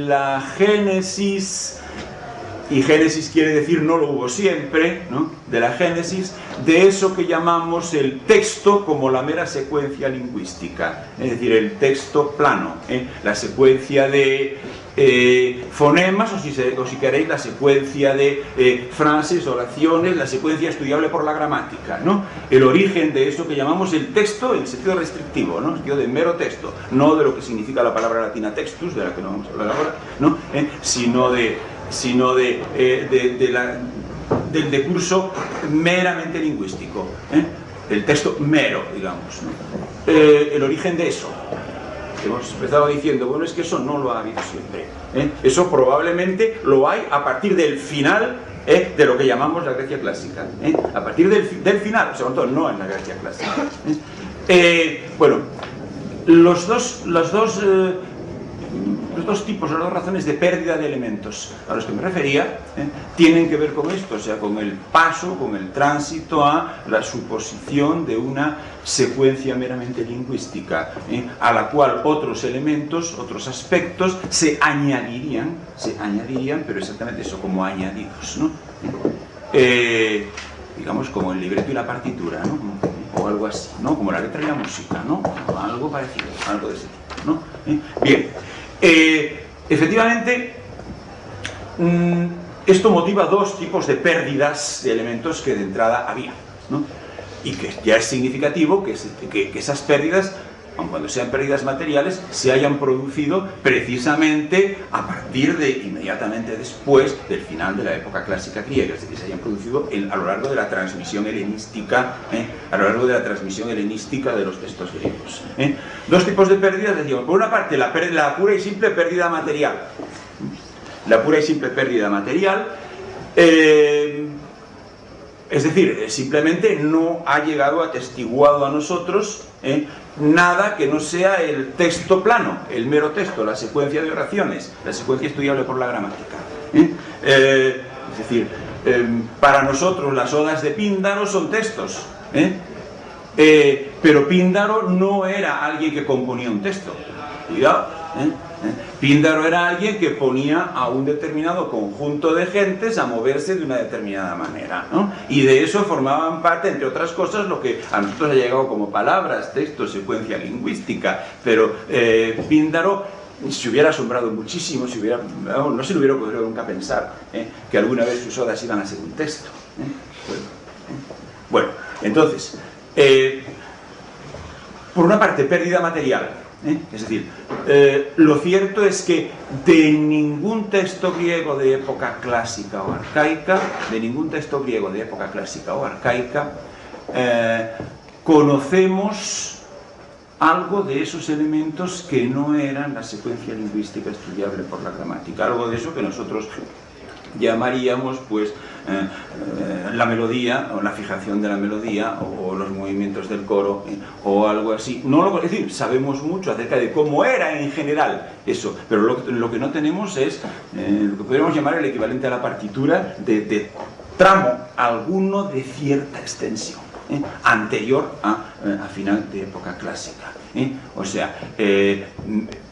la génesis, y génesis quiere decir no lo hubo siempre, ¿no? De la génesis, de eso que llamamos el texto como la mera secuencia lingüística, es decir, el texto plano, la secuencia de fonemas, o si queréis la secuencia de frases, oraciones, la secuencia estudiable por la gramática, ¿no? El origen de eso que llamamos el texto en sentido restrictivo, ¿no? En sentido de mero texto, no de lo que significa la palabra latina textus, de la que no vamos a hablar ahora, ¿no? Sino del decurso meramente lingüístico, el texto mero, digamos, ¿no? El origen de eso. Hemos empezado diciendo, bueno, es que eso no lo ha habido siempre. Eso probablemente lo hay a partir del final de lo que llamamos la Grecia clásica. A partir del final, sobre todo no en la Grecia clásica. Bueno, los dos tipos, las dos razones de pérdida de elementos a los que me refería, tienen que ver con esto, o sea, con el paso, con el tránsito a la suposición de una secuencia meramente lingüística, a la cual otros elementos, otros aspectos se añadirían, pero exactamente eso, como añadidos, ¿no? Digamos, como el libreto y la partitura, ¿no? O algo así, ¿no? Como la letra y la música, ¿no? Algo parecido, algo de ese tipo, ¿no? Bien. Efectivamente, esto motiva dos tipos de pérdidas de elementos que de entrada había, ¿no? Y que ya es significativo que esas pérdidas aun cuando sean pérdidas materiales, se hayan producido precisamente a partir de inmediatamente después del final de la época clásica griega, es decir, se hayan producido a lo largo de la transmisión helenística, a lo largo de la transmisión helenística de los textos griegos. Dos tipos de pérdidas, decíamos, por una parte la pura y simple pérdida material. La pura y simple pérdida material, es decir, simplemente no ha llegado atestiguado a nosotros nada que no sea el texto plano, el mero texto, la secuencia de oraciones, la secuencia estudiable por la gramática. Es decir, para nosotros las odas de Píndaro son textos, pero Píndaro no era alguien que componía un texto. Cuidado. Píndaro era alguien que ponía a un determinado conjunto de gentes a moverse de una determinada manera, ¿no? Y de eso formaban parte, entre otras cosas, lo que a nosotros ha llegado como palabras, textos, secuencia lingüística. Pero Píndaro se hubiera asombrado muchísimo, no se le hubiera podido nunca pensar que alguna vez sus odas iban a ser un texto. Bueno, entonces, por una parte, pérdida material. Es decir, lo cierto es que de ningún texto griego de época clásica o arcaica, conocemos algo de esos elementos que no eran la secuencia lingüística estudiable por la gramática, algo de eso que nosotros llamaríamos pues la melodía o la fijación de la melodía o los movimientos del coro o algo así. Es decir, sabemos mucho acerca de cómo era en general eso, pero lo que no tenemos es lo que podríamos llamar el equivalente a la partitura de tramo alguno de cierta extensión anterior a final de época clásica. O sea,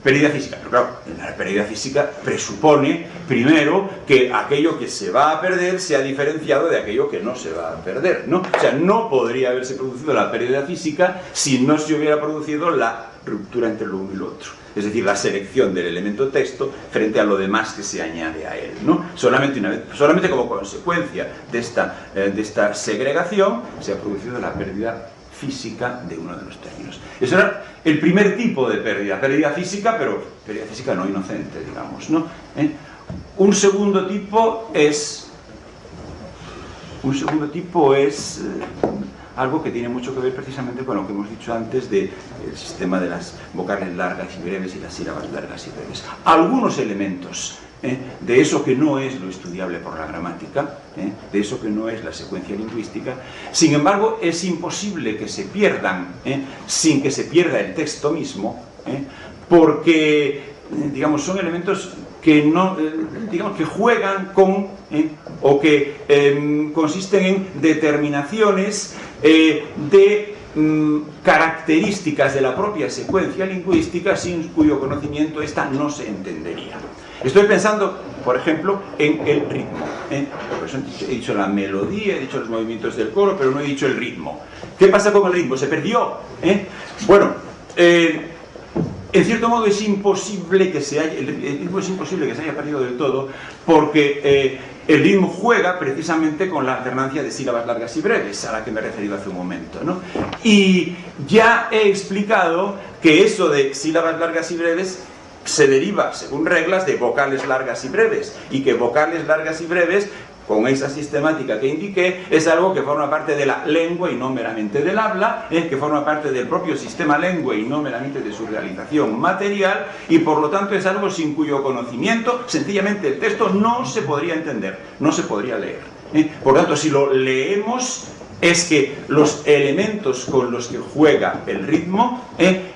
pérdida física, pero claro, la pérdida física presupone primero que aquello que se va a perder sea diferenciado de aquello que no se va a perder, ¿no? O sea, no podría haberse producido la pérdida física si no se hubiera producido la ruptura entre lo uno y lo otro, es decir, la selección del elemento texto frente a lo demás que se añade a él, ¿no? Solamente como consecuencia de esta segregación se ha producido la pérdida física de uno de los términos. Eso era el primer tipo de pérdida física, pero pérdida física no inocente, digamos, ¿no? Un segundo tipo es algo que tiene mucho que ver precisamente con lo que hemos dicho antes del sistema de las vocales largas y breves y las sílabas largas y breves. Algunos elementos de eso que no es lo estudiable por la gramática, de eso que no es la secuencia lingüística, sin embargo es imposible que se pierdan sin que se pierda el texto mismo, porque digamos son elementos que no, digamos que juegan con o que consisten en determinaciones de características de la propia secuencia lingüística sin cuyo conocimiento esta no se entendería. Estoy pensando, por ejemplo, en el ritmo. Por eso he dicho la melodía, he dicho los movimientos del coro, pero no he dicho el ritmo. ¿Qué pasa con el ritmo? ¿Se perdió? Bueno, en cierto modo es imposible que se haya perdido del todo, porque el ritmo juega precisamente con la alternancia de sílabas largas y breves, a la que me he referido hace un momento, ¿no? Y ya he explicado que eso de sílabas largas y breves se deriva, según reglas, de vocales largas y breves, y que vocales largas y breves, con esa sistemática que indiqué, es algo que forma parte de la lengua y no meramente del habla, que forma parte del propio sistema lengua y no meramente de su realización material, y por lo tanto es algo sin cuyo conocimiento sencillamente el texto no se podría entender, no se podría leer. Por lo tanto, si lo leemos, es que los elementos con los que juega el ritmo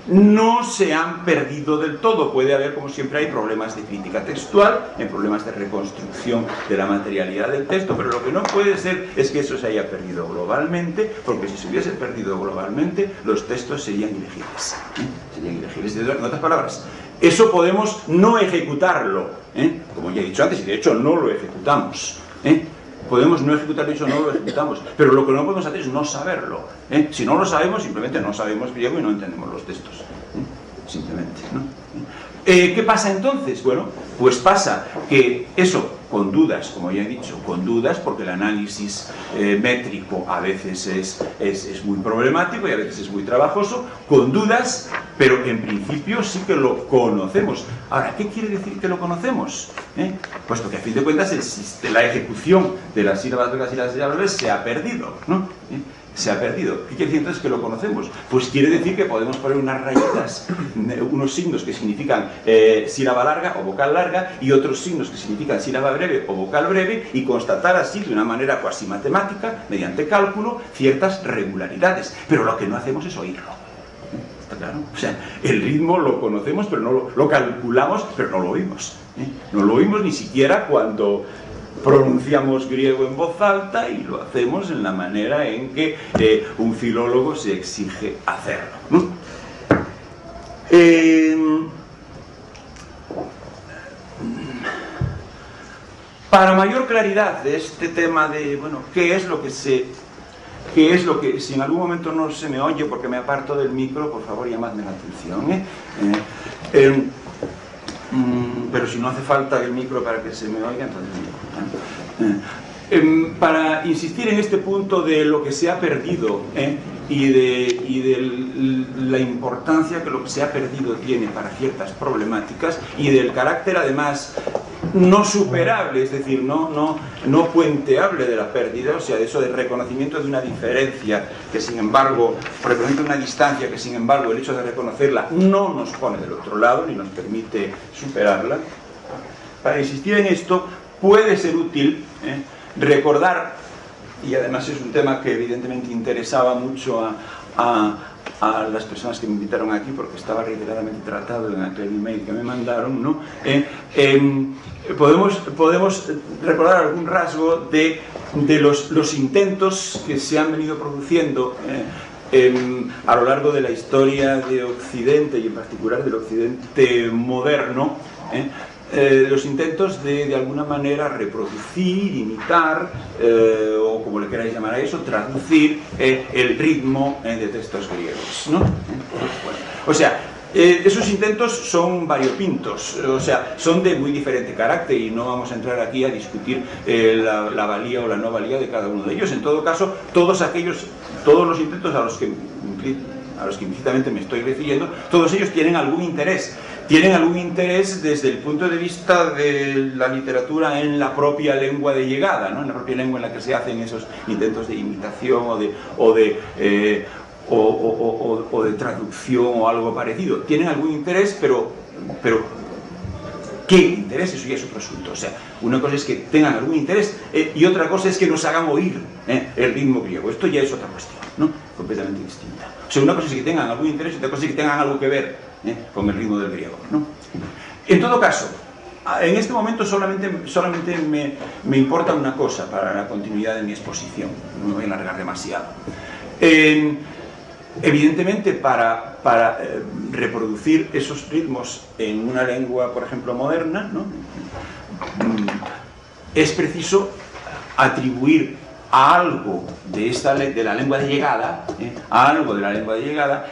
no se han perdido del todo. Puede haber, como siempre hay, problemas de crítica textual, problemas de reconstrucción de la materialidad del texto, pero lo que no puede ser es que eso se haya perdido globalmente, porque si se hubiese perdido globalmente, los textos serían ilegibles. Serían ilegibles. En otras palabras, eso podemos no ejecutarlo, como ya he dicho antes, y de hecho no lo ejecutamos. Podemos no ejecutarlo, de hecho no lo ejecutamos, pero lo que no podemos hacer es no saberlo. Si no lo sabemos, simplemente no sabemos griego y no entendemos los textos. Simplemente, ¿no? ¿Qué pasa entonces? Bueno, pues pasa que eso, con dudas, como ya he dicho, con dudas, porque el análisis métrico a veces es muy problemático y a veces es muy trabajoso, con dudas, pero en principio sí que lo conocemos. Ahora, ¿qué quiere decir que lo conocemos? Puesto que a fin de cuentas la ejecución de las sílabas largas y las sílabas breves se ha perdido, ¿no? Se ha perdido. ¿Qué quiere decir entonces que lo conocemos? Pues quiere decir que podemos poner unas rayitas, unos signos que significan sílaba larga o vocal larga y otros signos que significan sílaba breve o vocal breve y constatar así de una manera cuasi matemática, mediante cálculo, ciertas regularidades. Pero lo que no hacemos es oírlo. ¿Está claro? O sea, el ritmo lo conocemos, pero no lo calculamos, pero no lo oímos. No lo oímos ni siquiera cuando pronunciamos griego en voz alta y lo hacemos en la manera en que un filólogo se exige hacerlo, ¿no? Para mayor claridad de este tema de, bueno, qué es lo que, si en algún momento no se me oye porque me aparto del micro, por favor llamadme la atención, pero si no hace falta el micro para que se me oiga, entonces para insistir en este punto de lo que se ha perdido y de la importancia que lo que se ha perdido tiene para ciertas problemáticas y del carácter además no superable, es decir, no puenteable de la pérdida, o sea, eso de reconocimiento de una diferencia que sin embargo, reconocimiento de una distancia que sin embargo el hecho de reconocerla no nos pone del otro lado ni nos permite superarla. Para insistir en esto puede ser útil recordar, y además es un tema que evidentemente interesaba mucho a las personas que me invitaron aquí porque estaba reiteradamente tratado en aquel email que me mandaron, ¿no? Podemos recordar algún rasgo de los intentos que se han venido produciendo a lo largo de la historia de Occidente y en particular del Occidente moderno, los intentos de alguna manera reproducir, imitar, o como le queráis llamar a eso, traducir el ritmo de textos griegos, ¿no? O sea, esos intentos son variopintos, o sea, son de muy diferente carácter y no vamos a entrar aquí a discutir la valía o la no valía de cada uno de ellos. En todo caso, todos los intentos a los que implícitamente me estoy refiriendo, todos ellos tienen algún interés. Tienen algún interés desde el punto de vista de la literatura en la propia lengua de llegada, ¿no? En la propia lengua en la que se hacen esos intentos de imitación o de traducción o algo parecido. Tienen algún interés, pero ¿qué interés? Eso ya es otro asunto. O sea, una cosa es que tengan algún interés y otra cosa es que nos hagan oír el ritmo griego. Esto ya es otra cuestión, ¿no? Completamente distinta. O sea, una cosa es que tengan algún interés y otra cosa es que tengan algo que ver con el ritmo del griego, ¿no? En todo caso, en este momento solamente me importa una cosa para la continuidad de mi exposición. No me voy a alargar demasiado. Evidentemente, para reproducir esos ritmos en una lengua, por ejemplo, moderna, ¿no? Es preciso atribuir a algo de la lengua de llegada,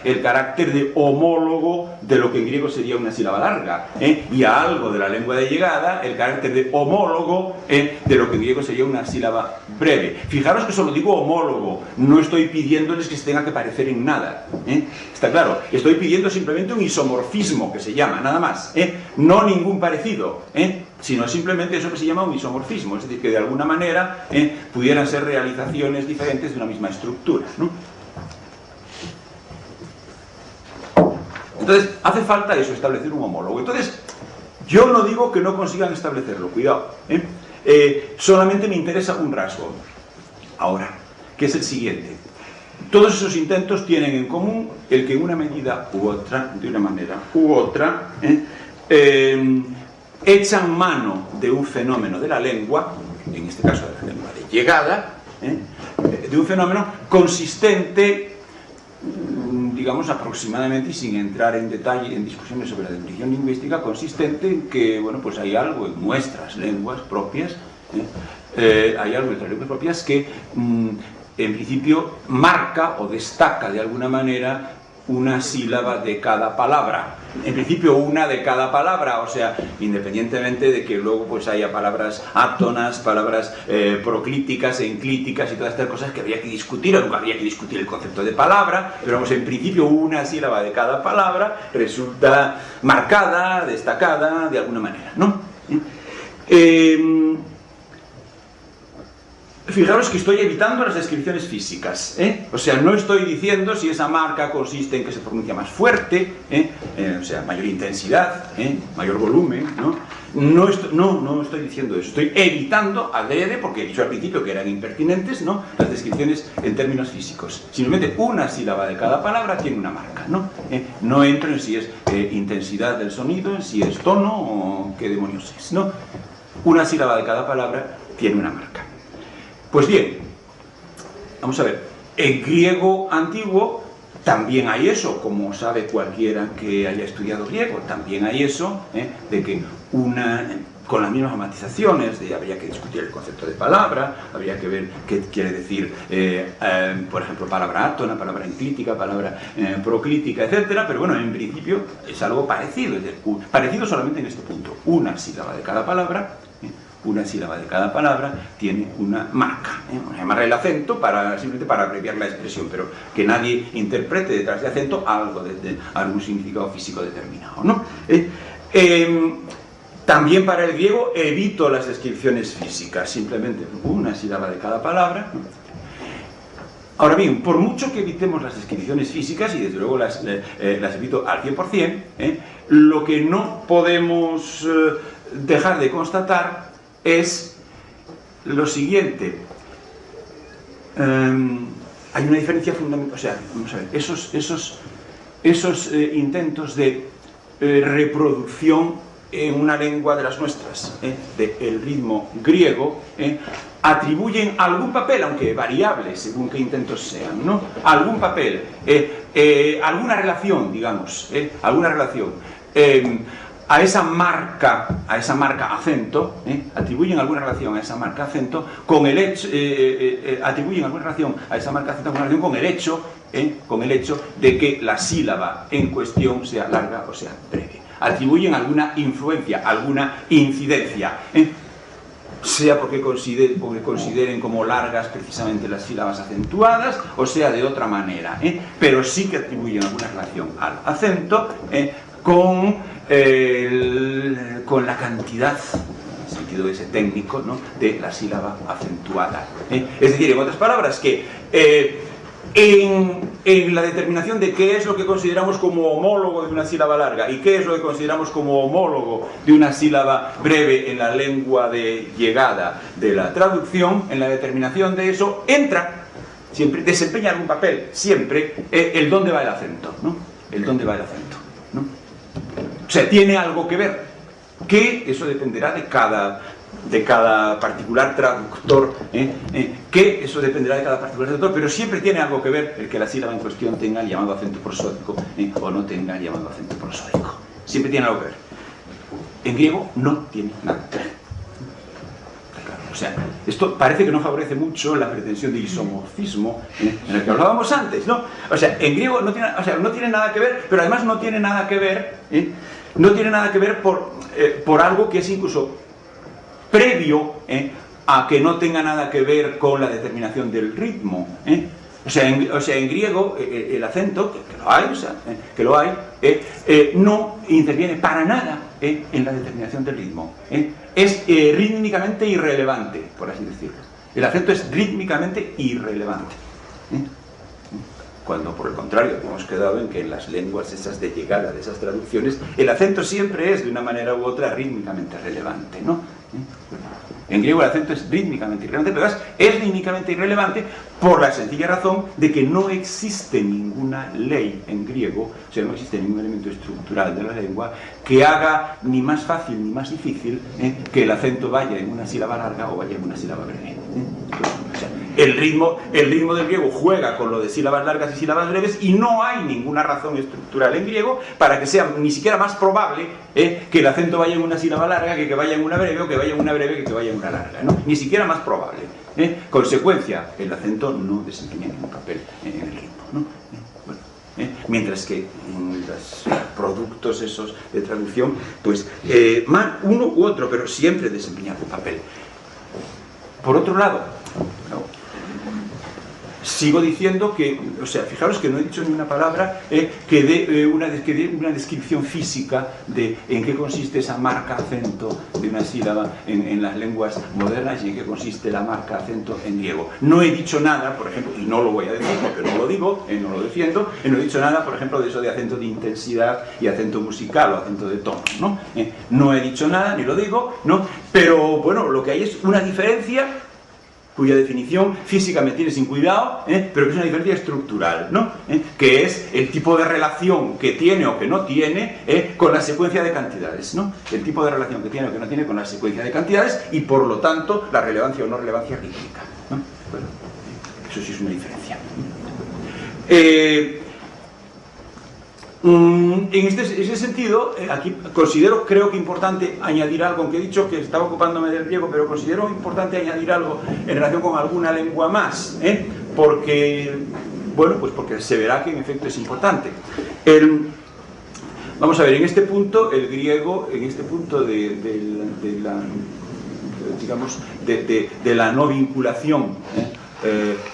el carácter de homólogo de lo que en griego sería una sílaba larga, y a algo de la lengua de llegada el carácter de homólogo de lo que en griego sería una sílaba breve. Fijaros que solo digo homólogo, no estoy pidiéndoles que se tenga que parecer en nada, está claro, estoy pidiendo simplemente un isomorfismo que se llama, nada más, no ningún parecido, sino simplemente eso que se llama un isomorfismo, es decir, que de alguna manera pudieran ser realizaciones diferentes de una misma estructura, ¿no? Entonces, hace falta eso, establecer un homólogo. Entonces, yo no digo que no consigan establecerlo, cuidado, solamente me interesa un rasgo ahora, que es el siguiente. Todos esos intentos tienen en común el que en una medida u otra, de una manera u otra, echan mano de un fenómeno de la lengua, en este caso de la lengua de llegada, de un fenómeno consistente, digamos aproximadamente, y sin entrar en detalle en discusiones sobre la definición lingüística, consistente en que, bueno, pues hay algo en nuestras lenguas propias, hay algo en nuestras lenguas propias que en principio marca o destaca de alguna manera una sílaba de cada palabra. en principio una de cada palabra, o sea, independientemente de que luego pues haya palabras átonas, palabras proclíticas e enclíticas y todas estas cosas que habría que discutir, o nunca habría que discutir el concepto de palabra, pero vamos, en principio una sílaba de cada palabra resulta marcada, destacada de alguna manera, ¿no? Fijaros que estoy evitando las descripciones físicas, o sea, no estoy diciendo si esa marca consiste en que se pronuncia más fuerte, o sea, mayor intensidad, mayor volumen, ¿no? No estoy diciendo eso, estoy evitando adrede, porque he dicho al principio que eran impertinentes, ¿no?, las descripciones en términos físicos. Simplemente una sílaba de cada palabra tiene una marca, ¿no? No entro en si es intensidad del sonido, en si es tono o qué demonios es, ¿no? Una sílaba de cada palabra tiene una marca. Pues bien, vamos a ver, en griego antiguo también hay eso, como sabe cualquiera que haya estudiado griego, también hay eso, de que con las mismas matizaciones, habría que discutir el concepto de palabra, habría que ver qué quiere decir, por ejemplo, palabra átona, palabra enclítica, palabra proclítica, etcétera, pero bueno, en principio es algo parecido, parecido solamente en este punto, una sílaba de cada palabra, tiene una marca. Vamos a llamarle el acento simplemente para abreviar la expresión, pero que nadie interprete detrás de acento algo de algún significado físico determinado, ¿no? También para el griego evito las descripciones físicas, simplemente una sílaba de cada palabra, ¿no? Ahora bien, por mucho que evitemos las descripciones físicas, y desde luego las evito al 100%, lo que no podemos dejar de constatar es lo siguiente. Hay una diferencia fundamental, o sea, vamos a ver, esos intentos de reproducción en una lengua de las nuestras, del ritmo griego, atribuyen algún papel, aunque variable según qué intentos sean, ¿no? Algún papel, alguna relación, digamos, alguna relación a esa marca acento, atribuyen alguna relación a esa marca acento con el hecho, atribuyen alguna relación a esa marca acento con el hecho de que la sílaba en cuestión sea larga o sea breve. Atribuyen alguna influencia, alguna incidencia, sea porque consideren como largas precisamente las sílabas acentuadas, o sea de otra manera, pero sí que atribuyen alguna relación al acento con la cantidad, en el sentido ese técnico, ¿no?, de la sílaba acentuada. Es decir, en otras palabras, que en la determinación de qué es lo que consideramos como homólogo de una sílaba larga y qué es lo que consideramos como homólogo de una sílaba breve en la lengua de llegada de la traducción, en la determinación de eso entra, siempre desempeña algún papel, siempre, el dónde va el acento, ¿no? El dónde va el acento, ¿no? O sea, tiene algo que ver, que eso dependerá de cada particular traductor, que eso dependerá de cada particular traductor, pero siempre tiene algo que ver el que la sílaba en cuestión tenga el llamado acento prosódico o no tenga el llamado acento prosódico. Siempre tiene algo que ver. En griego no tiene nada que ver. O sea, esto parece que no favorece mucho la pretensión de isomorfismo en el que hablábamos antes, ¿no? O sea, en griego no tiene nada que ver, pero además no tiene nada que ver, por algo que es incluso previo a que no tenga nada que ver con la determinación del ritmo. O sea, en griego el acento, que lo hay, no interviene para nada en la determinación del ritmo. Es rítmicamente irrelevante, por así decirlo. El acento es rítmicamente irrelevante. Cuando, por el contrario, hemos quedado en que en las lenguas esas de llegada de esas traducciones, el acento siempre es, de una manera u otra, rítmicamente relevante, ¿no? En griego el acento es rítmicamente irrelevante, pero es rítmicamente irrelevante por la sencilla razón de que no existe ninguna ley en griego, o sea, no existe ningún elemento estructural de la lengua que haga ni más fácil ni más difícil que el acento vaya en una sílaba larga o vaya en una sílaba breve. O sea, el ritmo del griego juega con lo de sílabas largas y sílabas breves y no hay ninguna razón estructural en griego para que sea ni siquiera más probable que el acento vaya en una sílaba larga que vaya en una breve, o que vaya en una breve que vaya en una larga, ¿no? Ni siquiera más probable. Consecuencia, el acento no desempeña ningún papel en el ritmo, ¿no? Mientras que en las productos esos de traducción, pues uno u otro, pero siempre desempeñan un papel. Por otro lado, sigo diciendo que, o sea, fijaros que no he dicho ni una palabra que dé una descripción física de en qué consiste esa marca acento de una sílaba en las lenguas modernas y en qué consiste la marca acento en griego. No he dicho nada, por ejemplo, y no lo voy a decir porque no lo digo, no lo defiendo, no he dicho nada, por ejemplo, de eso de acento de intensidad y acento musical o acento de tono, ¿no? No he dicho nada, ni lo digo, ¿no? Pero, bueno, lo que hay es una diferencia cuya definición física me tiene sin cuidado, pero que es una diferencia estructural, ¿no? Que es el tipo de relación que tiene o que no tiene con la secuencia de cantidades, ¿no? El tipo de relación que tiene o que no tiene con la secuencia de cantidades y, por lo tanto, la relevancia o no relevancia rítmica, ¿no? Bueno, eso sí es una diferencia. En ese sentido, aquí creo que importante añadir algo, aunque he dicho que estaba ocupándome del griego, pero considero importante añadir algo en relación con alguna lengua más, porque, bueno, pues porque se verá que en efecto es importante. Vamos a ver, en este punto, el griego, en este punto de la no vinculación,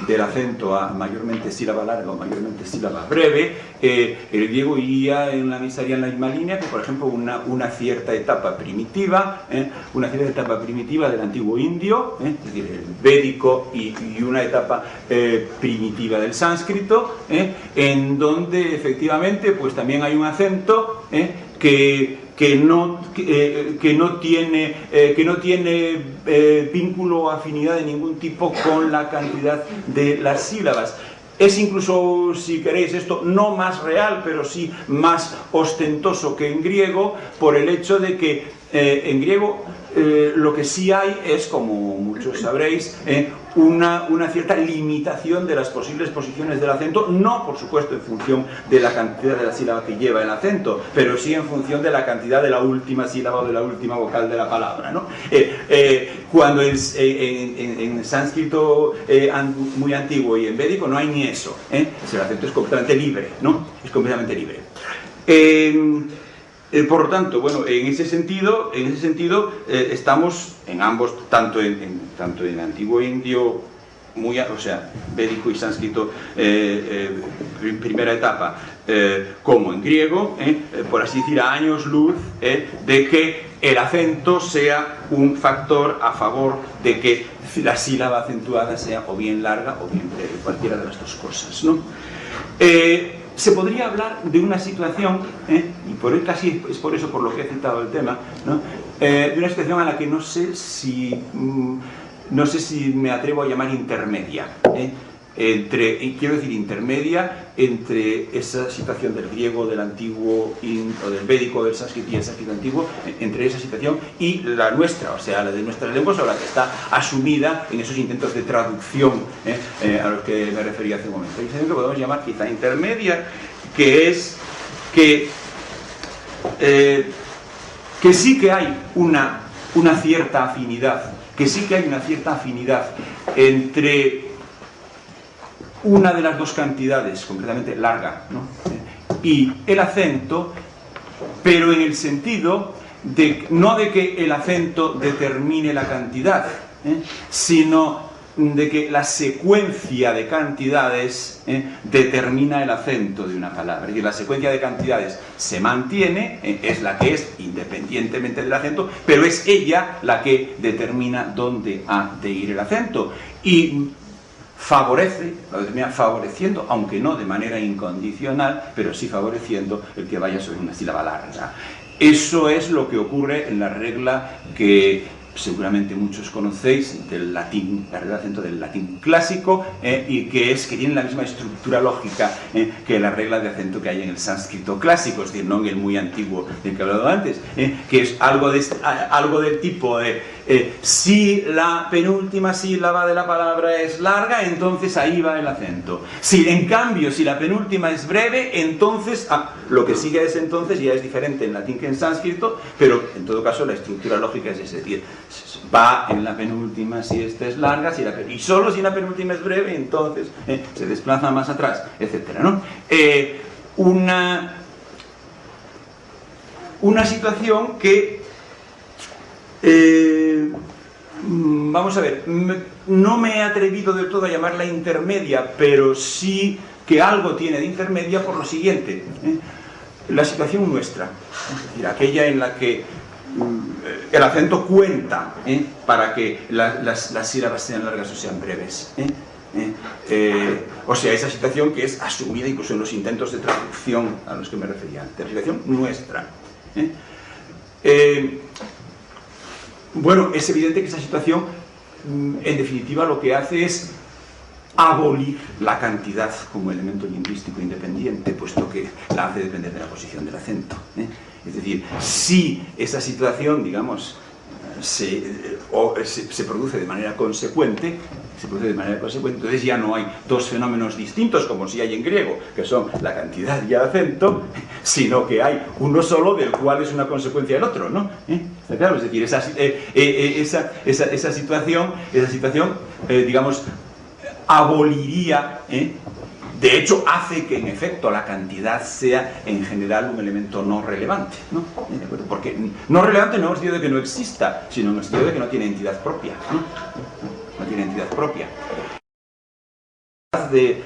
del acento a mayormente sílaba larga o mayormente sílaba breve, el griego iría en la misma línea que, por ejemplo, una cierta etapa primitiva del antiguo indio, es decir, el védico y una etapa primitiva del sánscrito, en donde efectivamente pues también hay un acento que no tiene vínculo o afinidad de ningún tipo con la cantidad de las sílabas. Es incluso, si queréis, esto no más real, pero sí más ostentoso que en griego, por el hecho de que en griego lo que sí hay es, como muchos sabréis, una cierta limitación de las posibles posiciones del acento, no por supuesto en función de la cantidad de la sílaba que lleva el acento, pero sí en función de la cantidad de la última sílaba o de la última vocal de la palabra, ¿no? Cuando en sánscrito muy antiguo y en védico no hay ni eso, el acento es completamente libre, ¿no? Es completamente libre. Por lo tanto, bueno, en ese sentido estamos en ambos, tanto en antiguo indio, o sea, védico y sánscrito, primera etapa, como en griego, por así decir, a años luz de que el acento sea un factor a favor de que la sílaba acentuada sea o bien larga o bien breve, cualquiera de las dos cosas, ¿no? Se podría hablar de una situación, y casi es por eso por lo que he citado el tema, ¿no? De una situación a la que no sé si me atrevo a llamar intermedia, quiero decir intermedia entre esa situación del griego, del antiguo, o del védico, del sánscrito y el sánscrito antiguo, entre esa situación y la nuestra, o sea, la de nuestras lenguas, o la que está asumida en esos intentos de traducción a los que me refería hace un momento. Y que podemos llamar quizá intermedia, que es que sí que hay una cierta afinidad, entre una de las dos cantidades, concretamente larga, ¿no? Y el acento, pero en el sentido no de que el acento determine la cantidad, sino de que la secuencia de cantidades determina el acento de una palabra. Es decir, la secuencia de cantidades se mantiene, es la que es independientemente del acento, pero es ella la que determina dónde ha de ir el acento. Y lo termina favoreciendo, aunque no de manera incondicional, pero sí favoreciendo el que vaya sobre una sílaba larga. Eso es lo que ocurre en la regla que seguramente muchos conocéis del latín, la regla de acento del latín clásico, y que tiene la misma estructura lógica que la regla de acento que hay en el sánscrito clásico, es decir, no en el muy antiguo del que he hablado antes, que es algo del tipo de si la penúltima sílaba de la palabra es larga, entonces ahí va el acento. En cambio, si la penúltima es breve, entonces lo que sigue es entonces ya es diferente en latín que en sánscrito, pero en todo caso la estructura lógica es decir, va en la penúltima si esta es larga, y solo si la penúltima es breve, entonces se desplaza más atrás, etcétera, ¿no? una situación que, vamos a ver, no me he atrevido del todo a llamarla intermedia, pero sí que algo tiene de intermedia por lo siguiente, la situación nuestra, es decir, aquella en la que el acento cuenta para que las sílabas sean largas o sean breves. O sea, esa situación que es asumida incluso en los intentos de traducción a los que me refería antes, la situación nuestra. Bueno, es evidente que esa situación, en definitiva, lo que hace es abolir la cantidad como elemento lingüístico independiente, puesto que la hace depender de la posición del acento. Es decir, si esa situación, digamos, se produce de manera consecuente, entonces ya no hay dos fenómenos distintos como si hay en griego, que son la cantidad y el acento, sino que hay uno solo del cual es una consecuencia del otro, ¿no? ¿Está claro? Es decir, esa situación, digamos, aboliría, de hecho hace que en efecto la cantidad sea en general un elemento no relevante, ¿no? ¿De acuerdo? Porque no relevante no en el sentido de que no exista, sino en el sentido de que no tiene entidad propia, ¿no? No tiene entidad propia. De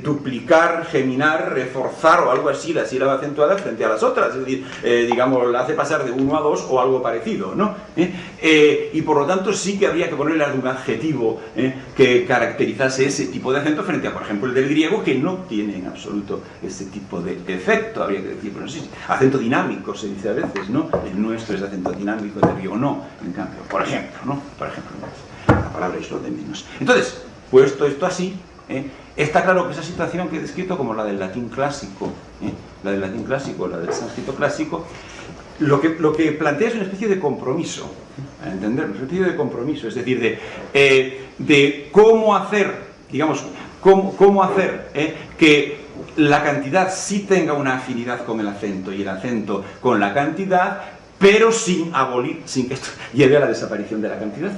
duplicar, geminar, reforzar o algo así la sílaba acentuada frente a las otras, es decir, digamos, la hace pasar de 1 a 2 o algo parecido, ¿no? Y por lo tanto sí que habría que ponerle algún adjetivo que caracterizase ese tipo de acento frente a, por ejemplo, el del griego, que no tiene en absoluto ese tipo de efecto, habría que decir, pero sí, acento dinámico se dice a veces, ¿no? El nuestro es acento dinámico, el del griego no, en cambio, por ejemplo, ¿no? Por ejemplo, la palabra es lo de menos. Entonces, puesto esto así, está claro que esa situación que he descrito como la del latín clásico, la del sánscrito clásico, lo que plantea es una especie de compromiso, a entender, una especie de compromiso, es decir, de cómo hacer, digamos, cómo hacer que la cantidad sí tenga una afinidad con el acento y el acento con la cantidad, pero sin abolir, sin que esto lleve a la desaparición de la cantidad.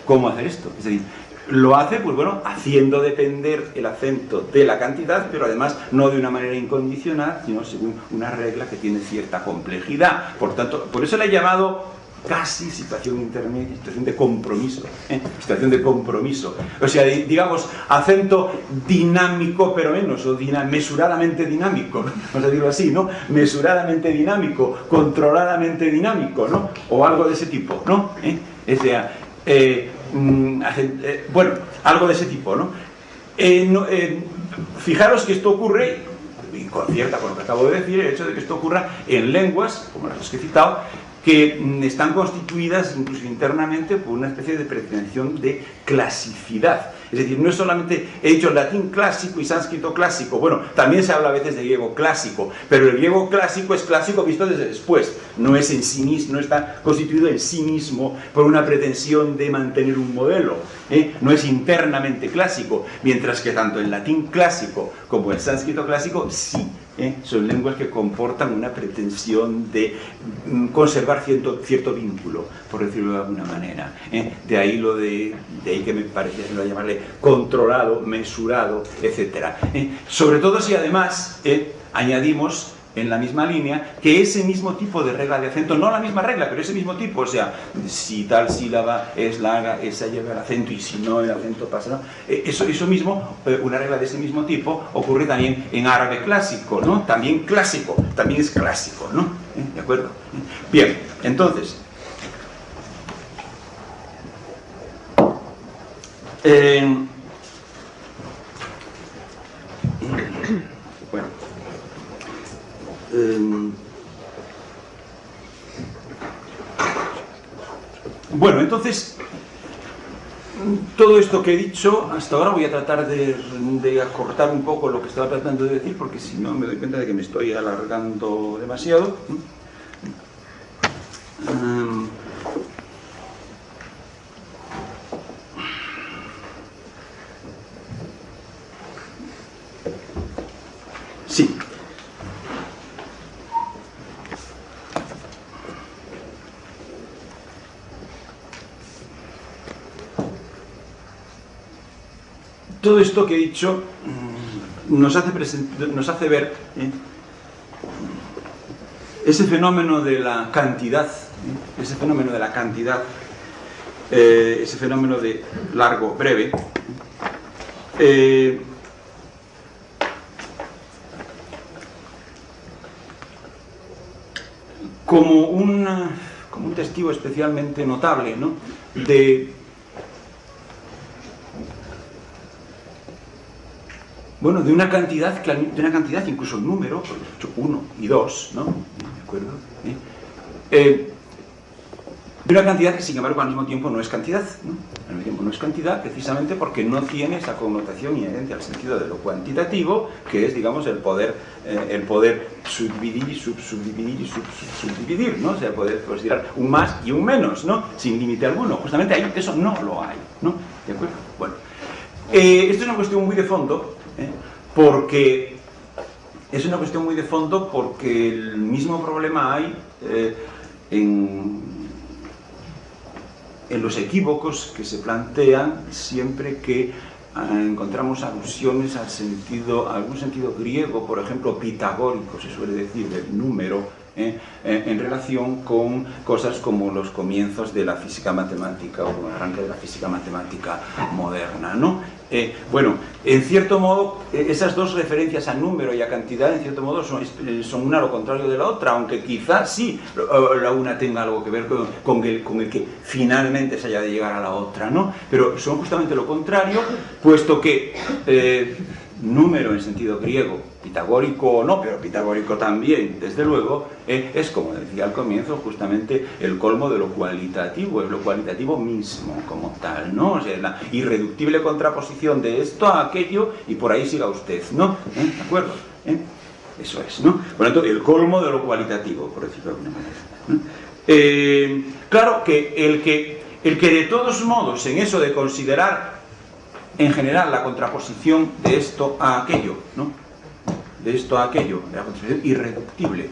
¿Cómo hacer esto? Es decir, lo hace, pues bueno, haciendo depender el acento de la cantidad, pero además no de una manera incondicional, sino según una regla que tiene cierta complejidad. Por tanto, por eso le he llamado casi situación intermedia, situación de compromiso, situación de compromiso. O sea, digamos, acento dinámico, pero menos, o mesuradamente dinámico, vamos a decirlo así, ¿no? Mesuradamente dinámico, controladamente dinámico, ¿no? O algo de ese tipo, ¿no? O sea, bueno, algo de ese tipo, ¿no? Fijaros que esto ocurre, y concierta con lo que acabo de decir, el hecho de que esto ocurra en lenguas, como las que he citado, que están constituidas incluso internamente por una especie de pretensión de clasicidad. Es decir, no es solamente, he dicho latín clásico y sánscrito clásico, bueno, también se habla a veces de griego clásico, pero el griego clásico es clásico visto desde después, no es en sí mismo, no está constituido en sí mismo por una pretensión de mantener un modelo, no es internamente clásico, mientras que tanto el latín clásico como el sánscrito clásico sí. Son lenguas que comportan una pretensión de conservar cierto vínculo, por decirlo de alguna manera. De ahí de ahí que me parecía llamarle controlado, mesurado, etc. Sobre todo si además añadimos en la misma línea que ese mismo tipo de regla de acento, no la misma regla, pero ese mismo tipo, o sea, si tal sílaba es larga, esa lleva el acento, y si no, el acento pasa, ¿no? Eso mismo, una regla de ese mismo tipo, ocurre también en árabe clásico, ¿no? También clásico, también es clásico, ¿no? ¿De acuerdo? Bien, entonces, bueno, bueno, entonces, todo esto que he dicho hasta ahora voy a tratar de acortar un poco lo que estaba tratando de decir, porque si no me doy cuenta de que me estoy alargando demasiado. Sí. Todo esto que he dicho nos hace ver ese fenómeno de la cantidad, ese fenómeno de largo, breve, como un testigo especialmente notable, ¿no?, de una cantidad, incluso el número, 1 y 2, ¿no?, ¿de acuerdo? De una cantidad que, sin embargo, al mismo tiempo no es cantidad, ¿no? Al mismo tiempo no es cantidad, precisamente porque no tiene esa connotación inherente al sentido de lo cuantitativo, que es, digamos, el poder subdividir y subdividir, ¿no? O sea, poder considerar un más y un menos, ¿no?, sin límite alguno. Justamente ahí eso no lo hay, ¿no? ¿De acuerdo? Bueno, esto es una cuestión muy de fondo, porque el mismo problema hay en los equívocos que se plantean siempre que encontramos alusiones a algún sentido griego, por ejemplo pitagórico, se suele decir, del número, en relación con cosas como los comienzos de la física matemática o el arranque de la física matemática moderna, ¿no? En cierto modo, esas dos referencias a número y a cantidad, en cierto modo, son una lo contrario de la otra, aunque quizás sí la una tenga algo que ver con el que finalmente se haya de llegar a la otra, ¿no? Pero son justamente lo contrario, puesto que número en sentido griego, pitagórico o no, pero pitagórico también, desde luego, es, como decía al comienzo, justamente el colmo de lo cualitativo, es lo cualitativo mismo como tal, ¿no? O sea, la irreductible contraposición de esto a aquello, y por ahí siga usted, ¿no? ¿De acuerdo? Eso es, ¿no? Bueno, entonces, el colmo de lo cualitativo, por decirlo de alguna manera, ¿no? Claro que el que de todos modos, en eso de considerar en general la contraposición de esto a aquello, ¿no?, de esto a aquello, de la contraposición irreductible,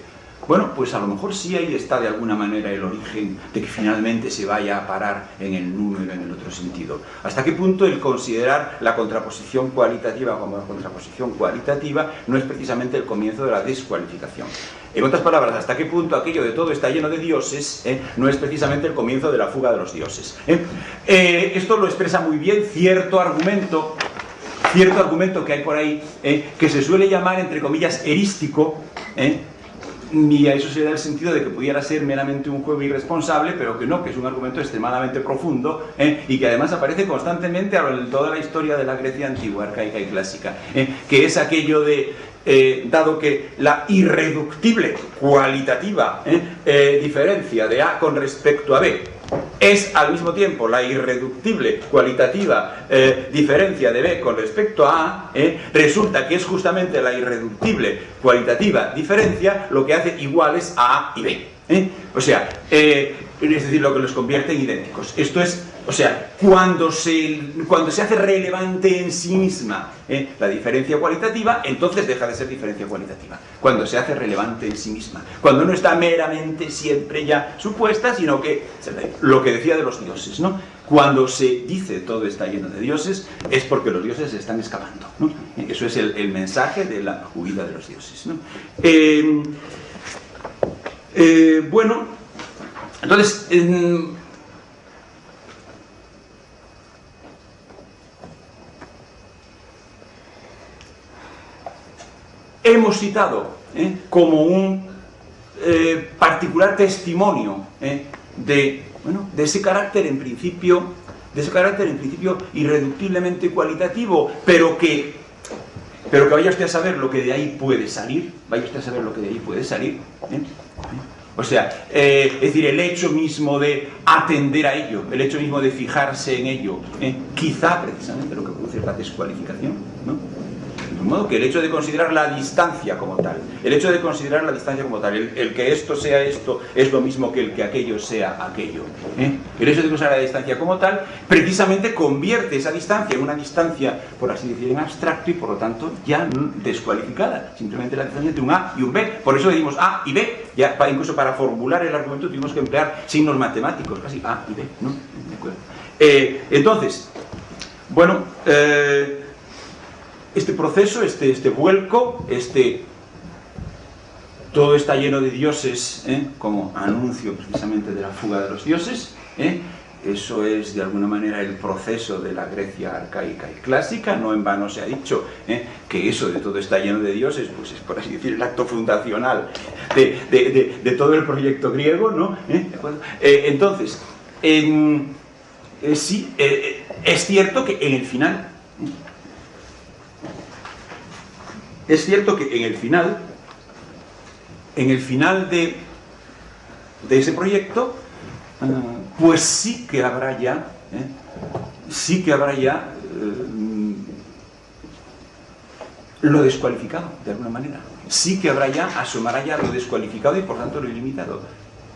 bueno, pues a lo mejor sí ahí está de alguna manera el origen de que finalmente se vaya a parar en el número, en el otro sentido. ¿Hasta qué punto el considerar la contraposición cualitativa como la contraposición cualitativa no es precisamente el comienzo de la descualificación? En otras palabras, ¿hasta qué punto aquello de todo está lleno de dioses no es precisamente el comienzo de la fuga de los dioses? Esto lo expresa muy bien cierto argumento que hay por ahí, que se suele llamar, entre comillas, erístico, y a eso se da el sentido de que pudiera ser meramente un juego irresponsable, pero que no, que es un argumento extremadamente profundo, y que además aparece constantemente en toda la historia de la Grecia antigua, arcaica y clásica, que es aquello de, dado que la irreductible cualitativa diferencia de A con respecto a B es al mismo tiempo la irreductible cualitativa diferencia de B con respecto a A, resulta que es justamente la irreductible cualitativa diferencia lo que hace iguales a A y B. O sea, es decir, lo que los convierte en idénticos. Esto es, o sea, cuando se hace relevante en sí misma la diferencia cualitativa, entonces deja de ser diferencia cualitativa. Cuando se hace relevante en sí misma. Cuando no está meramente siempre ya supuesta, sino que, lo que decía de los dioses, ¿no? Cuando se dice todo está lleno de dioses, es porque los dioses se están escapando, ¿no? Eso es el mensaje de la huida de los dioses, ¿no? Bueno, entonces, hemos citado como un particular testimonio de ese carácter en principio irreductiblemente cualitativo, pero que vaya usted a saber lo que de ahí puede salir, O sea, es decir, el hecho mismo de atender a ello, el hecho mismo de fijarse en ello, quizá precisamente lo que produce es la descualificación, ¿no? De modo que el hecho de considerar la distancia como tal, el que esto sea esto, es lo mismo que el que aquello sea aquello. El hecho de considerar la distancia como tal, precisamente convierte esa distancia en una distancia, por así decir, en abstracto y por lo tanto ya descualificada. Simplemente la distancia entre un A y un B. Por eso decimos A y B. Ya, incluso para formular el argumento tuvimos que emplear signos matemáticos, casi A y B, ¿no? ¿De acuerdo? Entonces, bueno, este proceso, este vuelco, este todo está lleno de dioses, como anuncio precisamente de la fuga de los dioses. Eso es de alguna manera el proceso de la Grecia arcaica y clásica. No en vano se ha dicho que eso de todo está lleno de dioses, pues es, por así decir, el acto fundacional de todo el proyecto griego, ¿no? Entonces, sí, es cierto que en el final, de ese proyecto, pues sí que habrá ya, lo descualificado, de alguna manera. Sí que habrá ya, asomará ya lo descualificado y por tanto lo ilimitado.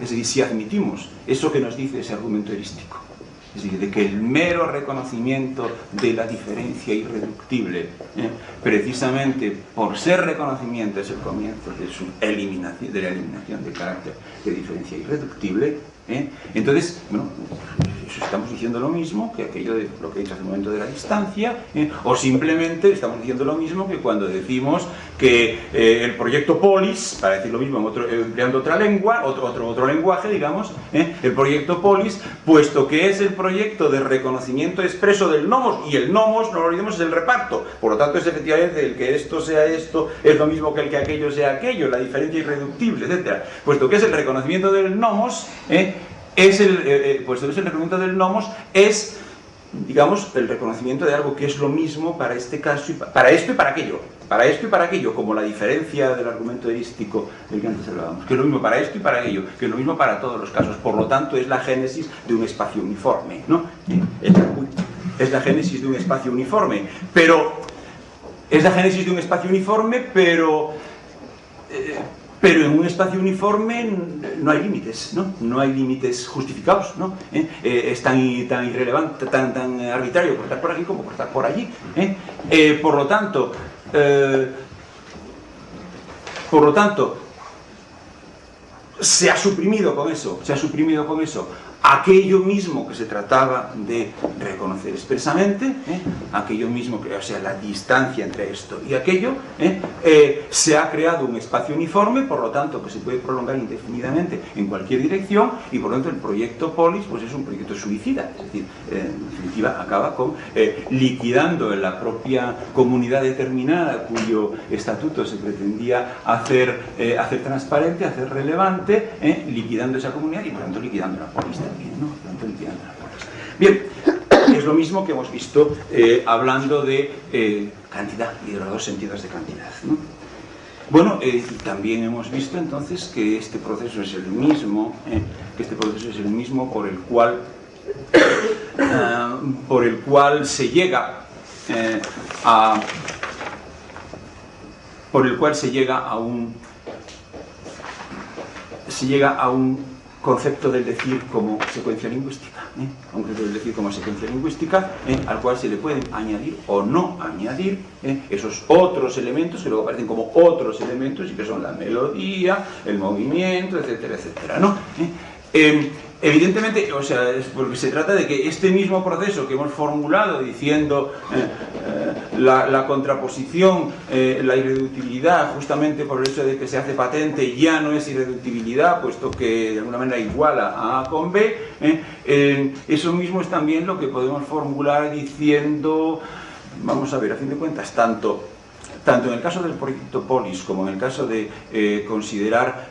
Es decir, si admitimos eso que nos dice ese argumento erístico, es decir, de que el mero reconocimiento de la diferencia irreductible, precisamente por ser reconocimiento, es el comienzo de su eliminación, de la eliminación del carácter de diferencia irreductible, entonces, bueno, estamos diciendo lo mismo que aquello de lo que he dicho hace un momento de la distancia, o simplemente estamos diciendo lo mismo que cuando decimos que el proyecto Polis, para decir lo mismo empleando otra lengua, otro lenguaje, digamos, el proyecto Polis, puesto que es el proyecto de reconocimiento expreso del nomos, y el nomos, no lo olvidemos, es el reparto, por lo tanto es efectivamente el que esto sea esto, es lo mismo que el que aquello sea aquello, la diferencia irreductible, etc. Puesto que es el reconocimiento del nomos, puesto que es el reconocimiento del nomos, es, digamos, el reconocimiento de algo que es lo mismo para este caso, para esto y para aquello. Para esto y para aquello, como la diferencia del argumento erístico del que antes hablábamos, que es lo mismo para esto y para aquello, que es lo mismo para todos los casos. Por lo tanto, es la génesis de un espacio uniforme, ¿no? Es la génesis de un espacio uniforme, pero en un espacio uniforme no hay límites, ¿no? No hay límites justificados, ¿no? Es tan irrelevante, tan arbitrario cortar por aquí como cortar por allí. Por lo tanto, se ha suprimido con eso aquello mismo que se trataba de reconocer expresamente, aquello mismo que, o sea, la distancia entre esto y aquello, se ha creado un espacio uniforme, por lo tanto, que se puede prolongar indefinidamente en cualquier dirección, y por lo tanto el proyecto Polis pues es un proyecto suicida, es decir, en definitiva acaba con liquidando en la propia comunidad determinada cuyo estatuto se pretendía hacer transparente, hacer relevante, liquidando esa comunidad y por lo tanto liquidando la polis también, ¿no? Bien, es lo mismo que hemos visto hablando de cantidad y de los dos sentidos de cantidad, ¿no? Bueno, también hemos visto entonces que este proceso es el mismo, por el cual se llega a un concepto del decir como secuencia lingüística, un concepto del decir como secuencia lingüística, al cual se le pueden añadir o no añadir esos otros elementos que luego aparecen como otros elementos y que son la melodía, el movimiento, etcétera, etcétera, ¿no? Evidentemente, o sea, es porque se trata de que este mismo proceso que hemos formulado diciendo la contraposición, la irreductibilidad, justamente por el hecho de que se hace patente, ya no es irreductibilidad, puesto que de alguna manera iguala a A con B, eso mismo es también lo que podemos formular diciendo, vamos a ver, a fin de cuentas, tanto en el caso del proyecto Polis como en el caso de considerar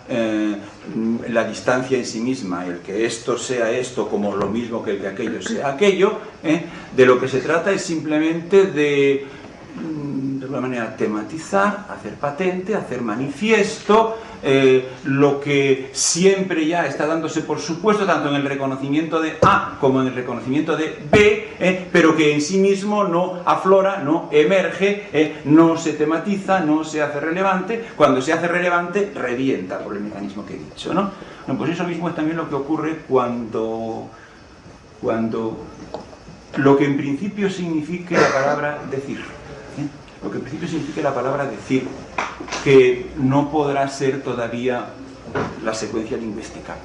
la distancia en sí misma, el que esto sea esto como lo mismo que el que aquello sea aquello, de lo que se trata es simplemente de alguna manera tematizar, hacer patente, hacer manifiesto lo que siempre ya está dándose por supuesto tanto en el reconocimiento de A como en el reconocimiento de B, pero que en sí mismo no aflora, no emerge, no se tematiza, no se hace relevante. Cuando se hace relevante revienta por el mecanismo que he dicho, ¿no? Bueno, pues eso mismo es también lo que ocurre cuando lo que en principio signifique la palabra decir, lo que en principio significa la palabra decir, que no podrá ser todavía la secuencia lingüística.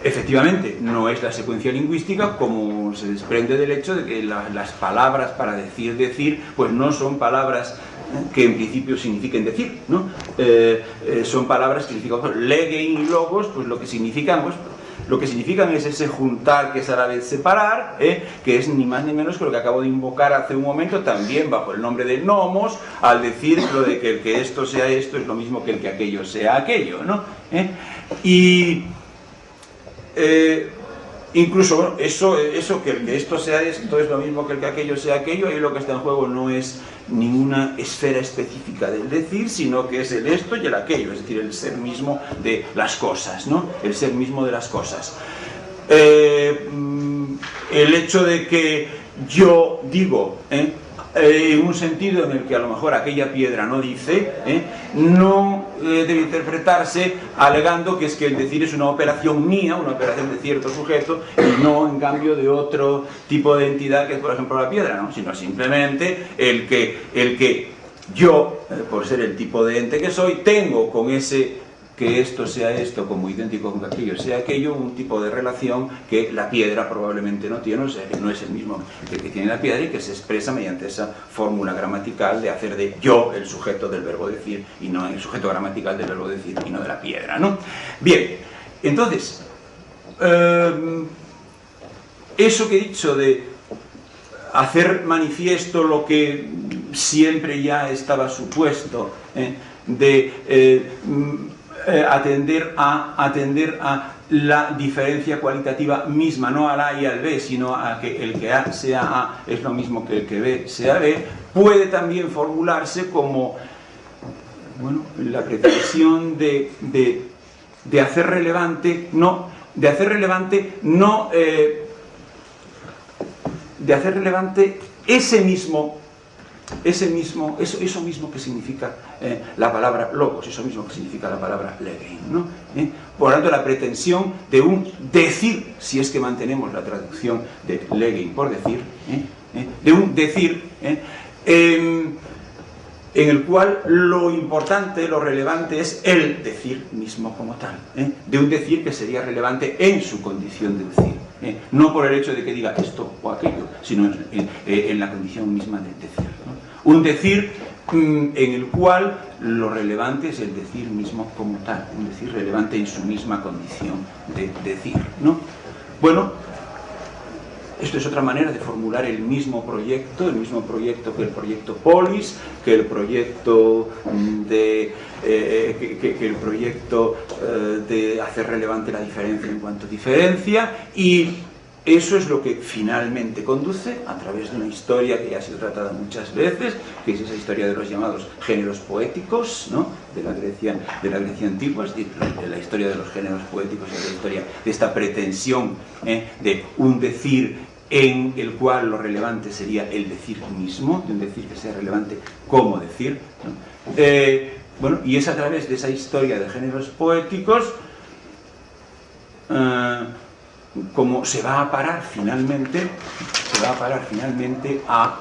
Efectivamente, no es la secuencia lingüística, como se desprende del hecho de que las palabras para decir, pues no son palabras que en principio signifiquen decir, ¿no? Son palabras que significan legein y logos, pues lo que significan es ese juntar que es a la vez separar, que es ni más ni menos que lo que acabo de invocar hace un momento, también bajo el nombre de nomos, al decir lo de que el que esto sea esto es lo mismo que el que aquello sea aquello, ¿no? Y incluso, bueno, eso que el que esto sea esto es lo mismo que el que aquello sea aquello, ahí lo que está en juego no es ninguna esfera específica del decir, sino que es el esto y el aquello, es decir, el ser mismo de las cosas, ¿no? El ser mismo de las cosas. El hecho de que yo digo, en un sentido en el que a lo mejor aquella piedra no dice, no debe interpretarse alegando que es que el decir es una operación mía, una operación de cierto sujeto, y no en cambio de otro tipo de entidad que es por ejemplo la piedra, ¿no? Sino simplemente el que yo, por ser el tipo de ente que soy, tengo con ese que esto sea esto como idéntico con aquello sea aquello, un tipo de relación que la piedra probablemente no tiene, o sea, que no es el mismo que tiene la piedra y que se expresa mediante esa fórmula gramatical de hacer de yo el sujeto del verbo decir y no el sujeto gramatical del verbo decir y no de la piedra, ¿no? Bien, entonces, eso que he dicho de hacer manifiesto lo que siempre ya estaba supuesto, de atender a la diferencia cualitativa misma, no al A y al B, sino a que el que A sea A es lo mismo que el que B sea B, puede también formularse como, bueno, la pretensión de hacer relevante, eso mismo que significa la palabra logos, eso mismo que significa la palabra legein, ¿no? Por lo tanto, la pretensión de un decir, si es que mantenemos la traducción de legein por decir, de un decir, en el cual lo importante, lo relevante es el decir mismo como tal, de un decir que sería relevante en su condición de decir, no por el hecho de que diga esto o aquello, sino en la condición misma de decir, ¿no? Un decir en el cual lo relevante es el decir mismo como tal, un decir relevante en su misma condición de decir, ¿no? Bueno, esto es otra manera de formular el mismo proyecto que el proyecto Polis, que el proyecto de hacer relevante la diferencia en cuanto a diferencia, y eso es lo que finalmente conduce, a través de una historia que ya ha sido tratada muchas veces, que es esa historia de los llamados géneros poéticos, ¿no? de la Grecia antigua, es decir, de la historia de los géneros poéticos y de la historia de esta pretensión de un decir en el cual lo relevante sería el decir mismo, de un decir que sea relevante como decir, ¿no? Bueno, y es a través de esa historia de géneros poéticos como se va a parar finalmente a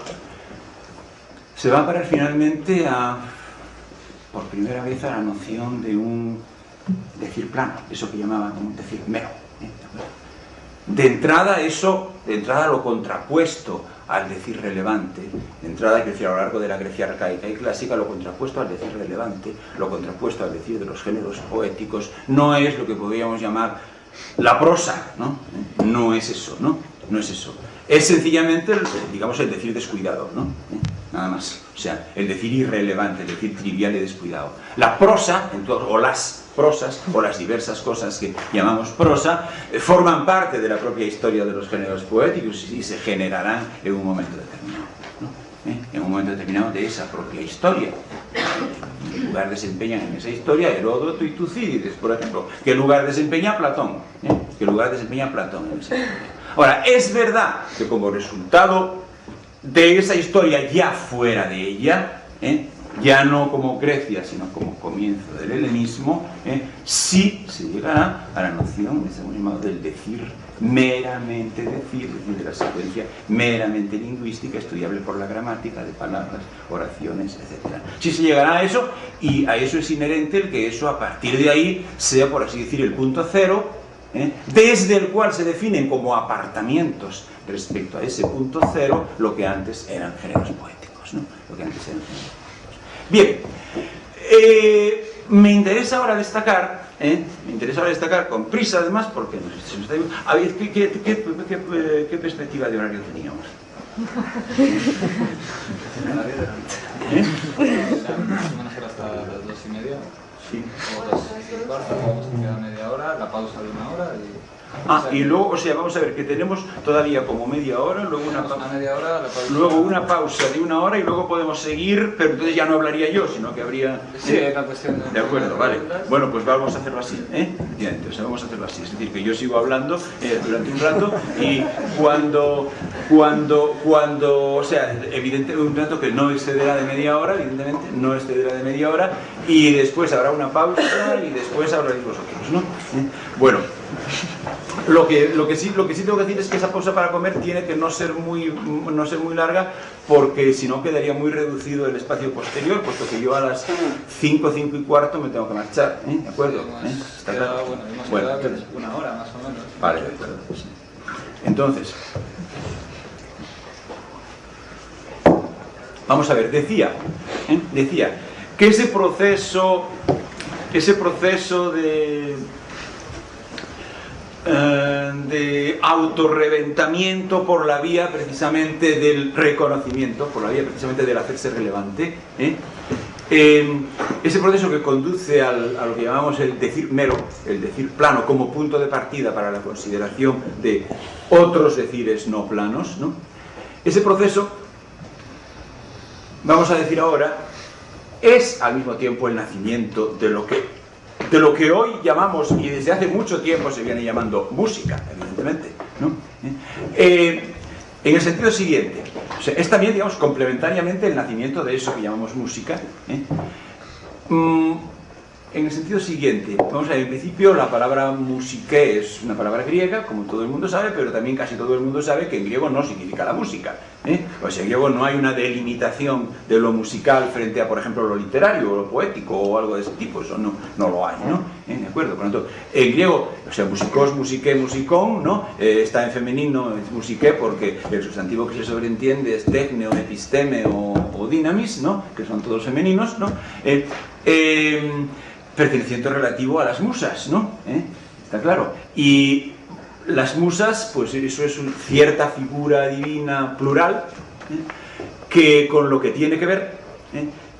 por primera vez a la noción de un decir plano, eso que llamaban un decir mero, De entrada lo contrapuesto al decir relevante, de entrada hay que decir a lo largo de la Grecia arcaica y clásica, lo contrapuesto al decir relevante, lo contrapuesto al decir de los géneros poéticos, no es lo que podríamos llamar la prosa, ¿no? No es eso, ¿no? No es eso. Es sencillamente, digamos, el decir descuidado, ¿no? Nada más. O sea, el decir irrelevante, el decir trivial y descuidado. La prosa, o las prosas, o las diversas cosas que llamamos prosa, forman parte de la propia historia de los géneros poéticos y se generarán en un momento determinado, ¿no? En un momento determinado de esa propia historia. ¿Qué lugar desempeñan en esa historia Heródoto y Tucídides, por ejemplo? ¿Qué lugar desempeña Platón? ¿Qué lugar desempeña Platón en esa historia? Ahora, es verdad que como resultado de esa historia ya fuera de ella, ya no como Grecia, sino como comienzo del helenismo, sí se llegará a la noción del decir meramente decir de la secuencia meramente lingüística, estudiable por la gramática de palabras, oraciones, etc. Sí se llegará a eso, y a eso es inherente el que eso a partir de ahí sea, por así decir, el punto cero, desde el cual se definen como apartamientos respecto a ese punto cero lo que antes eran géneros poéticos, ¿no? Lo que antes eran géneros poéticos. Bien, me interesa ahora destacar, con prisa además, porque se me está... A ver, ¿qué perspectiva de horario teníamos? Más o menos hasta las 2:30. Sí. O 2:15, vamos a quedar media hora, la pausa de 1 hora y... Y luego, o sea, vamos a ver que tenemos todavía como media hora, luego una pausa, media hora, la pausa. Luego una pausa de 1 hora y luego podemos seguir, pero entonces ya no hablaría yo, sino que habría... Sí, es una cuestión de acuerdo, vale. Bueno, pues vamos a hacerlo así, Efectivamente, o sea, vamos a hacerlo así, es decir, que yo sigo hablando durante un rato y cuando, o sea, evidentemente un rato que no excederá de media hora, evidentemente, no excederá de media hora, y después habrá una pausa y después hablaréis vosotros, ¿no? Bueno, lo que sí tengo que decir es que esa pausa para comer tiene que no ser muy larga, porque si no quedaría muy reducido el espacio posterior, puesto que yo a las 5, 5 y cuarto me tengo que marchar, ¿de acuerdo? ¿Está claro? Bueno, entonces, 1 hora más o menos. Vale, de acuerdo. Entonces, vamos a ver, decía que ese proceso de autorreventamiento por la vía precisamente del reconocimiento, por la vía precisamente del hacerse relevante, ese proceso que conduce a lo que llamamos el decir mero, el decir plano, como punto de partida para la consideración de otros decires no planos, ¿no? Ese proceso, vamos a decir ahora, es al mismo tiempo el nacimiento de lo que hoy llamamos, y desde hace mucho tiempo se viene llamando música, evidentemente, ¿no? En el sentido siguiente, o sea, es también, digamos, complementariamente el nacimiento de eso que llamamos música, en el sentido siguiente, vamos a ver, en principio la palabra musique es una palabra griega, como todo el mundo sabe, pero también casi todo el mundo sabe que en griego no significa la música, O sea, en griego no hay una delimitación de lo musical frente a, por ejemplo, lo literario o lo poético o algo de ese tipo, eso no lo hay, ¿no? ¿De acuerdo? Por lo tanto, en griego, o sea, musicos, musique, musicón, ¿no? Está en femenino, es musique, porque el sustantivo que se sobreentiende es tecne o episteme o dinamis, ¿no? Que son todos femeninos, ¿no? Perteneciente relativo a las musas, ¿no? Está claro. Y las musas, pues eso es una cierta figura divina plural, que con lo que tiene que ver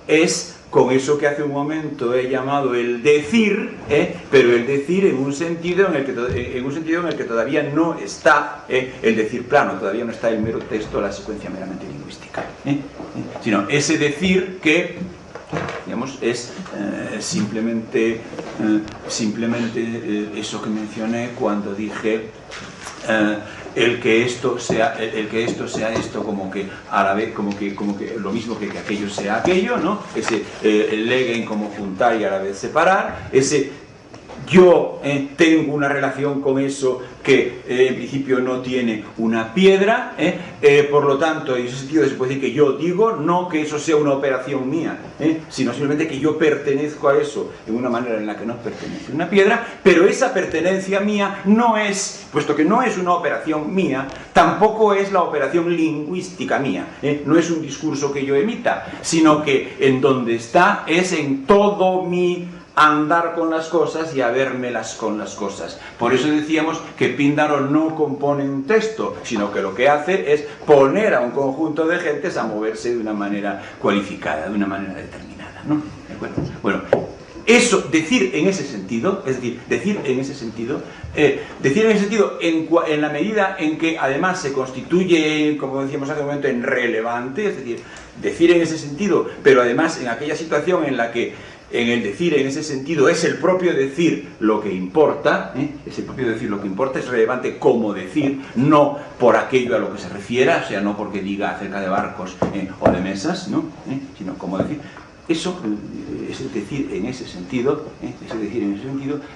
es con eso que hace un momento he llamado el decir, pero el decir en un sentido en el que todavía no está el decir plano, todavía no está el mero texto, la secuencia meramente lingüística, sino ese decir que, digamos, es simplemente eso que mencioné cuando dije el que esto sea esto, como que a la vez, como que lo mismo que aquello sea aquello, ¿no? Ese el leguen como juntar y a la vez separar, ese yo tengo una relación con eso que en principio no tiene una piedra, por lo tanto, en ese sentido se puede decir que yo digo, no que eso sea una operación mía, sino simplemente que yo pertenezco a eso de una manera en la que no pertenece una piedra, pero esa pertenencia mía no es, puesto que no es una operación mía, tampoco es la operación lingüística mía, no es un discurso que yo emita, sino que en donde está es en todo mi andar con las cosas y habérmelas con las cosas. Por eso decíamos que Píndaro no compone un texto, sino que lo que hace es poner a un conjunto de gentes a moverse de una manera cualificada, de una manera determinada, ¿no? ¿De acuerdo? Bueno, eso, decir en ese sentido, es decir, decir en ese sentido en la medida en que además se constituye, como decíamos hace un momento, en relevante, es decir, decir en ese sentido, pero además en aquella situación en la que en el decir en ese sentido es el propio decir lo que importa, es el propio decir lo que importa, es relevante como decir, no por aquello a lo que se refiera, o sea, no porque diga acerca de barcos o de mesas, ¿no? Sino como decir. Eso, ese decir en ese sentido,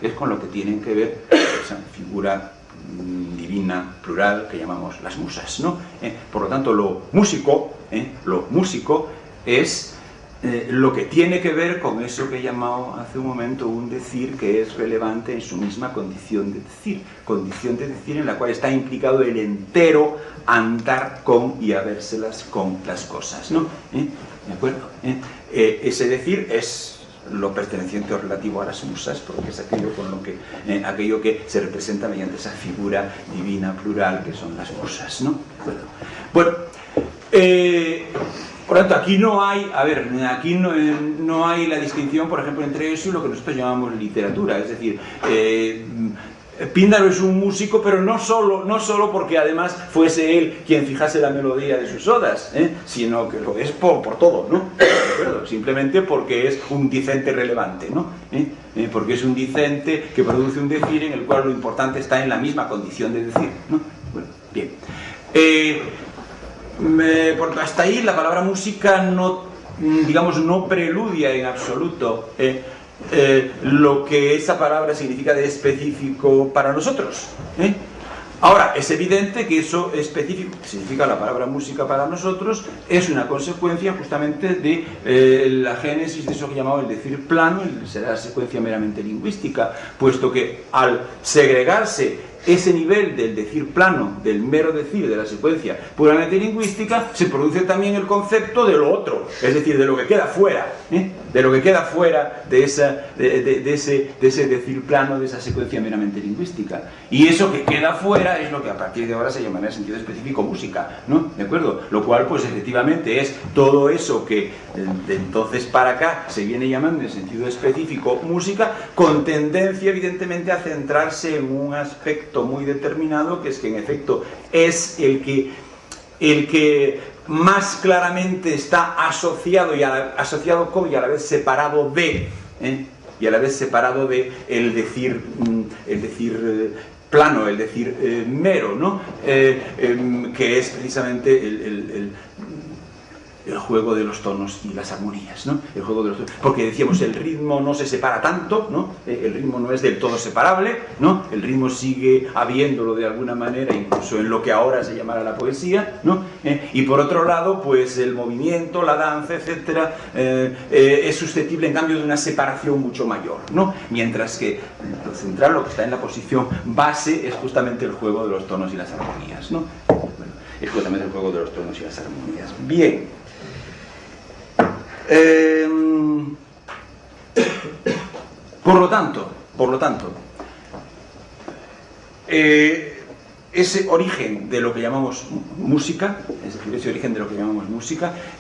es con lo que tienen que ver esa figura divina, plural, que llamamos las musas, ¿no? Por lo tanto, lo músico es lo que tiene que ver con eso que he llamado hace un momento un decir que es relevante en su misma condición de decir en la cual está implicado el entero andar con y habérselas con las cosas, ¿no? ¿De acuerdo? Ese decir es lo perteneciente o relativo a las musas, porque es aquello con lo que aquello que se representa mediante esa figura divina plural que son las musas, ¿no? Bueno, por tanto, aquí no hay, aquí no hay la distinción, por ejemplo, entre eso y lo que nosotros llamamos literatura, es decir, Píndaro es un músico, pero no solo porque además fuese él quien fijase la melodía de sus odas, sino que lo es por todo, ¿no? ¿De acuerdo? Simplemente porque es un dicente relevante, ¿no? Porque es un dicente que produce un decir en el cual lo importante está en la misma condición de decir, ¿no? Bueno, bien. Hasta ahí la palabra música no, digamos, no preludia en absoluto lo que esa palabra significa de específico para nosotros. Ahora, es evidente que eso específico que significa la palabra música para nosotros es una consecuencia justamente de la génesis de eso que llamamos el decir plano, será la secuencia meramente lingüística, puesto que al segregarse ese nivel del decir plano, del mero decir, de la secuencia puramente lingüística, se produce también el concepto de lo otro, es decir, de lo que queda fuera, de lo que queda fuera de ese decir plano, de esa secuencia meramente lingüística. Y eso que queda fuera es lo que a partir de ahora se llamará en sentido específico música, ¿no? ¿De acuerdo? Lo cual, pues efectivamente, es todo eso que de entonces para acá se viene llamando en sentido específico música, con tendencia evidentemente a centrarse en un aspecto muy determinado, que es que en efecto es el que más claramente está asociado con y a la vez separado de el decir plano, el decir mero, ¿no? Que es precisamente el juego de los tonos y las armonías, ¿no? El juego de los tonos, porque decíamos el ritmo no se separa tanto, ¿no? El ritmo no es del todo separable, ¿no? El ritmo sigue habiéndolo de alguna manera, incluso en lo que ahora se llamará la poesía, ¿no? Y por otro lado, pues el movimiento, la danza, etcétera, es susceptible en cambio de una separación mucho mayor, ¿no? Mientras que lo central, lo que está en la posición base, es justamente el juego de los tonos y las armonías, ¿no? Bueno, es justamente el juego de los tonos y las armonías. Bien. Por lo tanto, ese origen de lo que llamamos música,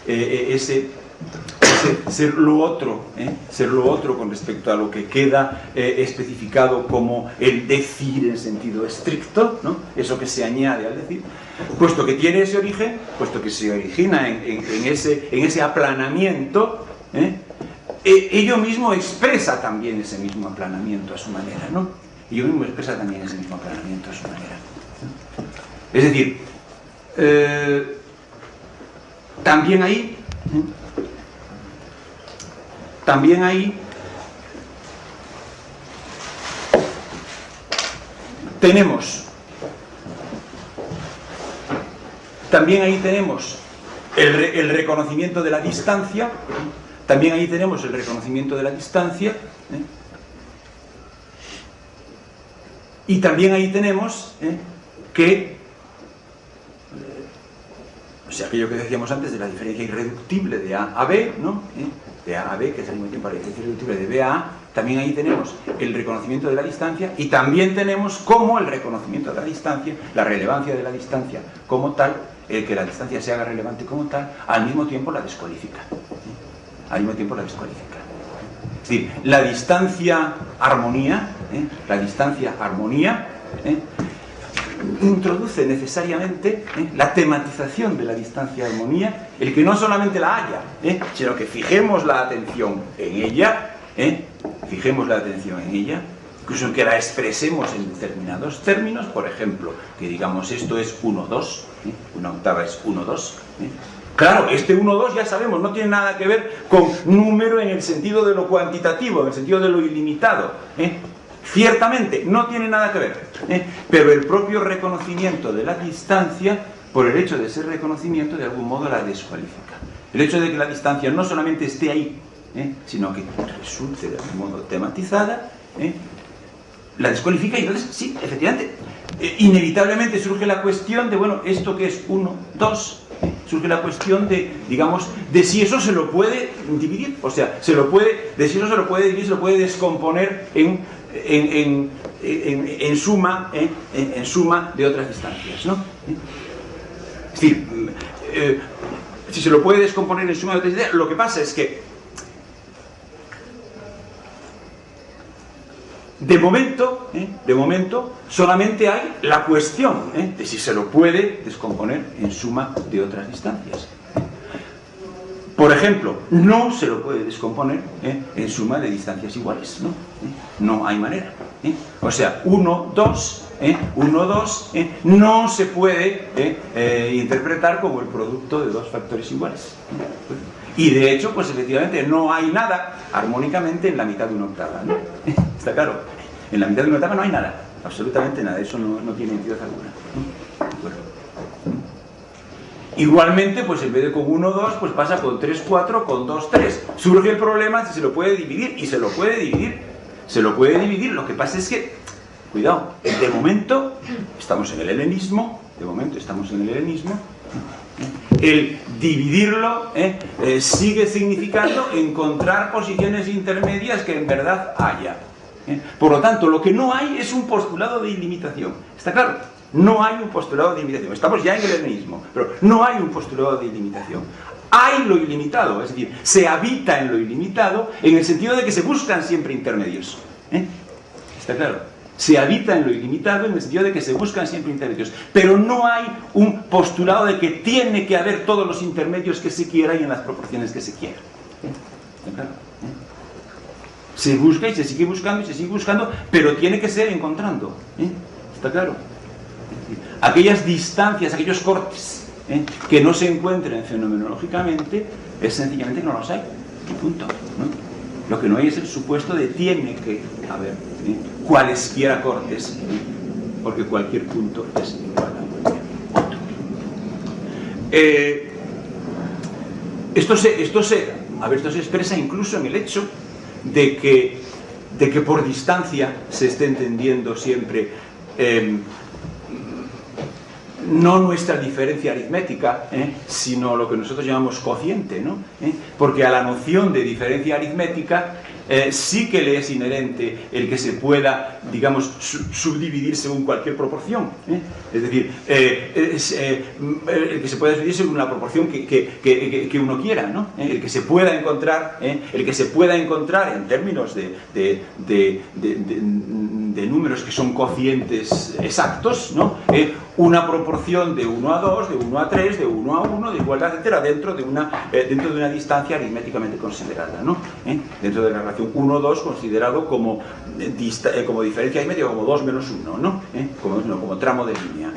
ese ser lo otro con respecto a lo que queda especificado como el decir en sentido estricto, ¿no? Eso que se añade al decir, puesto que tiene ese origen, puesto que se origina en ese aplanamiento, ello mismo expresa también ese mismo aplanamiento a su manera, ¿no? Ello mismo expresa también ese mismo aplanamiento a su manera, ¿no? Es decir, también ahí tenemos el reconocimiento de la distancia, y también ahí tenemos que, o sea, aquello que decíamos antes de la diferencia irreductible de A a B, ¿no? De A a B, que es al mismo tiempo la diferencia irreductible de B a A, también ahí tenemos el reconocimiento de la distancia, y también tenemos como el reconocimiento de la distancia, la relevancia de la distancia como tal, el que la distancia se haga relevante como tal, al mismo tiempo la descualifica. Es decir, la distancia armonía, introduce necesariamente la tematización de la distancia armonía, el que no solamente la haya, sino que fijemos la atención en ella, incluso que la expresemos en determinados términos, por ejemplo, que digamos esto es 1-2, una octava es 1-2. Claro, este 1-2 ya sabemos, no tiene nada que ver con número en el sentido de lo cuantitativo, en el sentido de lo ilimitado. Ciertamente, no tiene nada que ver. Pero el propio reconocimiento de la distancia, por el hecho de ser reconocimiento, de algún modo la descualifica. El hecho de que la distancia no solamente esté ahí, sino que resulte de algún modo tematizada, la descualifica, y entonces, sí, efectivamente, inevitablemente surge la cuestión de, bueno, ¿esto qué es 1, 2? Surge la cuestión de, digamos, de si eso se lo puede dividir, o sea, de si eso se lo puede dividir, se lo puede descomponer en suma de otras distancias, ¿no? Es decir, si se lo puede descomponer en suma de otras distancias, lo que pasa es que de momento, solamente hay la cuestión de si se lo puede descomponer en suma de otras distancias. Por ejemplo, no se lo puede descomponer en suma de distancias iguales, ¿no? No hay manera. O sea, 1, 2, no se puede interpretar como el producto de dos factores iguales. Y de hecho, pues efectivamente no hay nada armónicamente en la mitad de una octava, ¿no? Está claro, en la mitad de una octava no hay nada, absolutamente nada, eso no tiene entidad alguna, ¿no? Bueno. Igualmente, pues en vez de con 1, 2, pues pasa con 3, 4, con 2, 3. Surge el problema si se lo puede dividir, y se lo puede dividir, lo que pasa es que, cuidado, de momento estamos en el helenismo, el dividirlo sigue significando encontrar posiciones intermedias que en verdad haya. Por lo tanto, lo que no hay es un postulado de ilimitación. ¿Está claro? No hay un postulado de ilimitación. Estamos ya en el helenismo, pero no hay un postulado de ilimitación. Hay lo ilimitado, es decir, se habita en lo ilimitado en el sentido de que se buscan siempre intermedios. ¿Está claro? Se habita en lo ilimitado en el sentido de que se buscan siempre intermedios, pero no hay un postulado de que tiene que haber todos los intermedios que se quiera y en las proporciones que se quiera. ¿Está claro? Se busca y se sigue buscando, pero tiene que ser encontrando. ¿Está claro? Aquellas distancias, aquellos cortes que no se encuentren fenomenológicamente, es sencillamente que no los hay. Y punto, ¿no? Lo que no hay es el supuesto de tiene que haber cualesquiera cortes, porque cualquier punto es igual a cualquier otro. Esto se expresa incluso en el hecho de que por distancia se esté entendiendo siempre no nuestra diferencia aritmética, sino lo que nosotros llamamos cociente, ¿no? Porque a la noción de diferencia aritmética sí que le es inherente el que se pueda, digamos, subdividir según cualquier proporción. Es decir, el que se pueda subdividir según la proporción que uno quiera, ¿no? El que se pueda encontrar, en términos de números que son cocientes exactos, ¿no? Una proporción de 1 a 2, de 1 a 3, de 1 a 1, de igualdad, etcétera, dentro de una distancia aritméticamente considerada, ¿no? Dentro de la relación 1-2 considerado como diferencia aritmética, como 2 menos 1, ¿no? Como tramo de línea.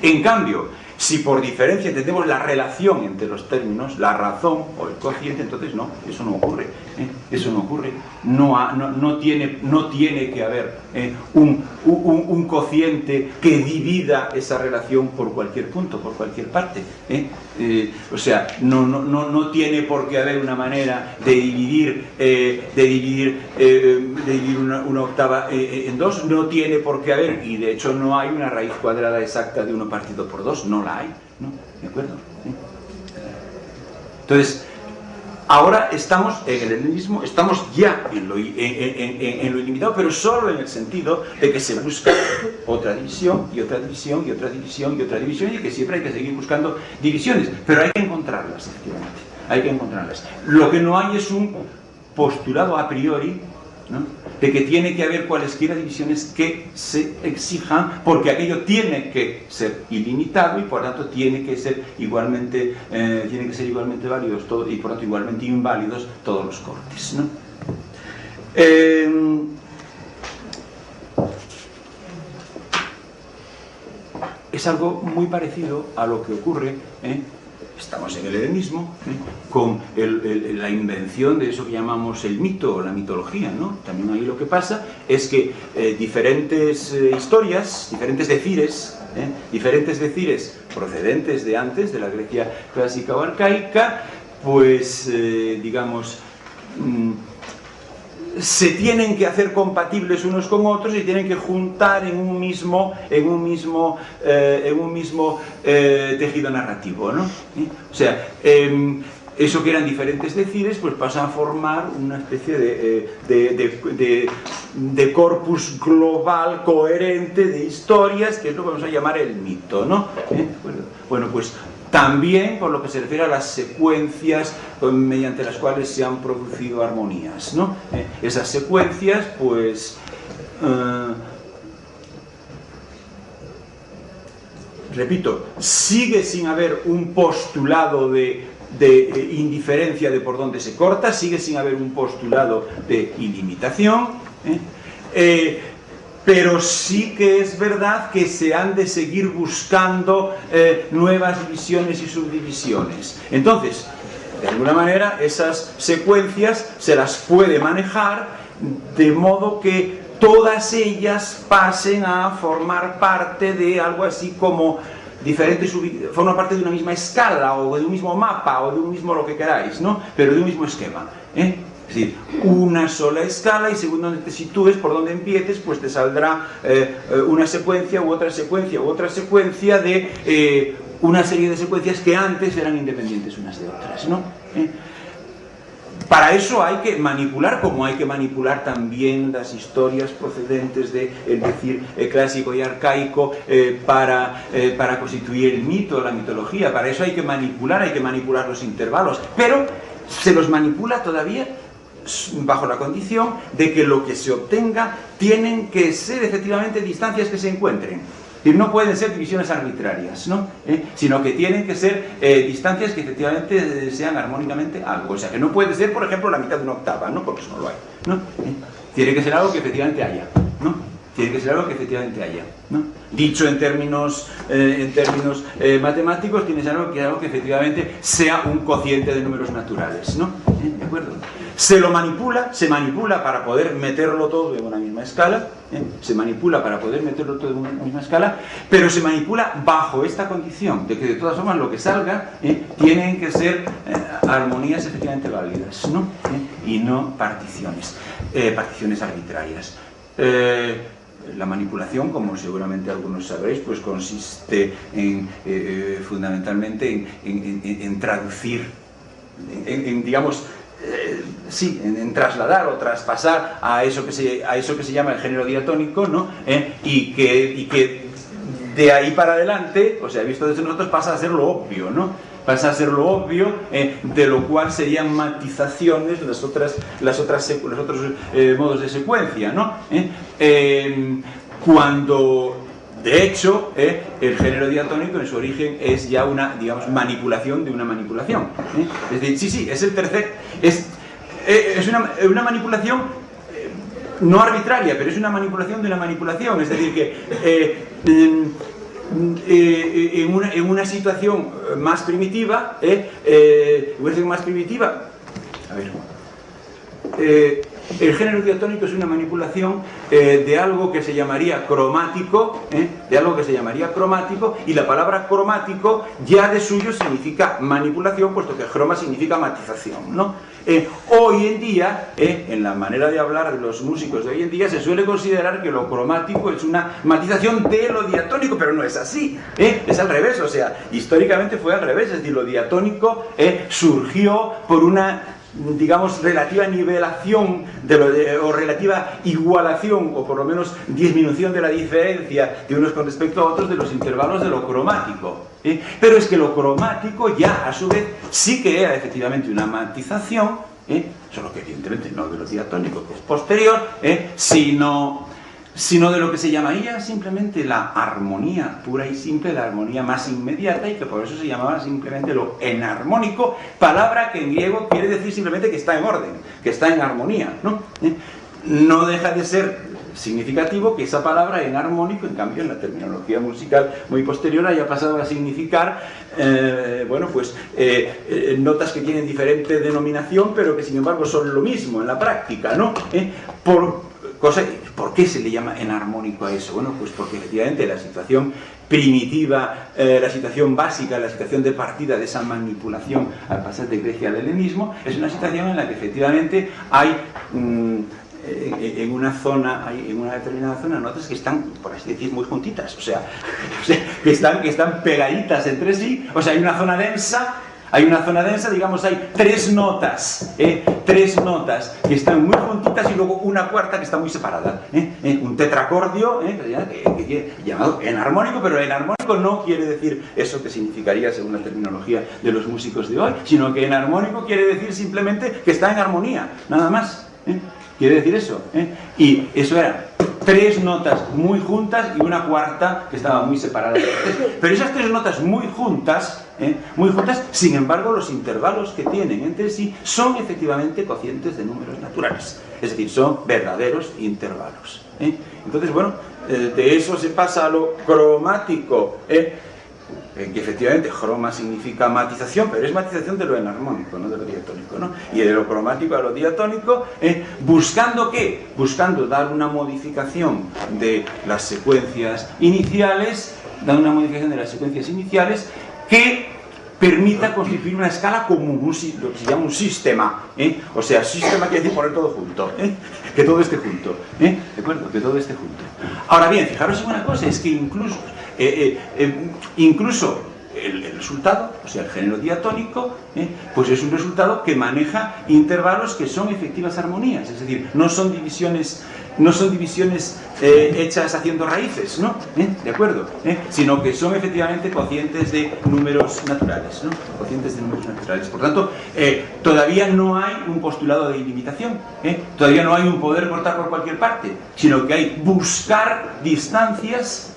En cambio, si por diferencia entendemos la relación entre los términos, la razón o el cociente, entonces no, eso no ocurre. Eso no ocurre. No tiene que haber un cociente que divida esa relación por cualquier punto, por cualquier parte. O sea, no tiene por qué haber una manera de dividir una octava en 2, no tiene por qué haber, y de hecho no hay una raíz cuadrada exacta de 1 partido por 2, no la hay, ¿no? ¿De acuerdo? Entonces, ahora estamos en el helenismo, estamos ya en lo ilimitado, pero solo en el sentido de que se busca otra división, y otra división, y otra división, y otra división, y que siempre hay que seguir buscando divisiones, pero hay que encontrarlas, efectivamente, hay que encontrarlas. Lo que no hay es un postulado a priori, ¿no?, de que tiene que haber cualesquiera divisiones que se exijan, porque aquello tiene que ser ilimitado y por tanto tiene que ser igualmente válidos y por tanto igualmente inválidos todos los cortes, ¿no? Es algo muy parecido a lo que ocurre, estamos en el helenismo, con la invención de eso que llamamos el mito o la mitología, ¿no? También ahí lo que pasa es que diferentes historias, diferentes decires procedentes de antes, de la Grecia clásica o arcaica, pues, digamos, se tienen que hacer compatibles unos con otros y tienen que juntar en un mismo tejido narrativo, ¿no? O sea, eso que eran diferentes decires, pues pasan a formar una especie de corpus global coherente de historias, que es lo que vamos a llamar el mito, ¿no? Bueno, pues también por lo que se refiere a las secuencias mediante las cuales se han producido armonías, ¿no? Esas secuencias, pues, repito, sigue sin haber un postulado de indiferencia de por dónde se corta, sigue sin haber un postulado de ilimitación, pero sí que es verdad que se han de seguir buscando nuevas divisiones y subdivisiones. Entonces, de alguna manera, esas secuencias se las puede manejar de modo que todas ellas pasen a formar parte de algo así como forma parte de una misma escala, o de un mismo mapa, o de un mismo lo que queráis, ¿no? Pero de un mismo esquema, Es decir, una sola escala, y según donde te sitúes, por donde empieces, pues te saldrá una secuencia u otra secuencia de una serie de secuencias que antes eran independientes unas de otras, ¿no? Para eso hay que manipular, como hay que manipular también las historias procedentes del decir clásico y arcaico para constituir el mito, la mitología. Para eso hay que manipular los intervalos, pero se los manipula todavía bajo la condición de que lo que se obtenga tienen que ser efectivamente distancias que se encuentren. No pueden ser divisiones arbitrarias, ¿no? Sino que tienen que ser distancias que efectivamente sean armónicamente algo. O sea, que no puede ser, por ejemplo, la mitad de una octava, ¿no? Porque eso no lo hay, ¿no? Tiene que ser algo que efectivamente haya, ¿no? Tiene que ser algo que efectivamente haya, ¿no? Dicho en términos matemáticos, tiene que ser algo que efectivamente sea un cociente de números naturales, ¿no? ¿De acuerdo? Se manipula para poder meterlo todo en una misma escala, pero se manipula bajo esta condición de que de todas formas lo que salga tienen que ser armonías efectivamente válidas, ¿no? Y no particiones arbitrarias. La manipulación, como seguramente algunos sabréis, pues consiste fundamentalmente en traducir, digamos, en trasladar o traspasar a eso que se llama el género diatónico, ¿no? Y que de ahí para adelante, o sea, visto desde nosotros, pasa a ser lo obvio, ¿no? Pasa a ser lo obvio, de lo cual serían matizaciones los otros modos de secuencia, ¿no? Cuando de hecho, el género diatónico en su origen es ya una, digamos, manipulación de una manipulación. Es decir, sí, es el tercer... Es una manipulación no arbitraria, pero es una manipulación de una manipulación. Es decir, que en una situación más primitiva, el género diatónico es una manipulación de algo que se llamaría cromático, y la palabra cromático ya de suyo significa manipulación, puesto que croma significa matización, ¿no? Hoy en día, en la manera de hablar de los músicos de hoy en día, se suele considerar que lo cromático es una matización de lo diatónico, pero no es así, es al revés. O sea, históricamente fue al revés. Es decir, lo diatónico surgió por una, digamos, relativa nivelación o relativa igualación, o por lo menos disminución de la diferencia de unos con respecto a otros de los intervalos de lo cromático. Pero es que lo cromático ya a su vez sí que era efectivamente una matización, solo que evidentemente no de lo diatónico, que es posterior, sino de lo que se llamaría simplemente la armonía pura y simple, la armonía más inmediata, y que por eso se llamaba simplemente lo enarmónico, palabra que en griego quiere decir simplemente que está en orden, que está en armonía, ¿no? No deja de ser significativo que esa palabra enarmónico, en cambio, en la terminología musical muy posterior, haya pasado a significar notas que tienen diferente denominación, pero que sin embargo son lo mismo en la práctica, ¿no? ¿Por qué se le llama enarmónico a eso? Bueno, pues porque efectivamente la situación primitiva, la situación básica, la situación de partida de esa manipulación al pasar de Grecia al helenismo, es una situación en la que efectivamente hay en una zona, en una determinada zona, notas que están, por así decir, muy juntitas, o sea que están pegaditas entre sí, o sea, hay una zona densa. Digamos, hay tres notas que están muy juntitas y luego una cuarta que está muy separada. Un tetracordio, llamado enarmónico, pero enarmónico no quiere decir eso que significaría según la terminología de los músicos de hoy, sino que enarmónico quiere decir simplemente que está en armonía, nada más. Quiere decir eso. Y eso eran tres notas muy juntas y una cuarta que estaba muy separada. Pero esas tres notas muy juntas, sin embargo, los intervalos que tienen entre sí son efectivamente cocientes de números naturales. Es decir, son verdaderos intervalos. Entonces, bueno, de eso se pasa a lo cromático. Que efectivamente croma significa matización, pero es matización de lo enarmónico, no de lo diatónico, ¿no? Y de lo cromático a lo diatónico, ¿buscando qué? Buscando dar una modificación de las secuencias iniciales, que permita constituir una escala común, lo que se llama un sistema, o sea, sistema quiere decir poner todo junto, que todo esté junto, ¿de acuerdo? Que todo esté junto. Ahora bien, fijaros en una cosa, es que incluso el resultado, o sea, el género diatónico, pues es un resultado que maneja intervalos que son efectivas armonías, es decir, no son divisiones hechas haciendo raíces, ¿no? ¿De acuerdo? Sino que son efectivamente cocientes de números naturales, ¿no? Cocientes de números naturales. Por tanto, todavía no hay un postulado de ilimitación, todavía no hay un poder cortar por cualquier parte, sino que hay buscar distancias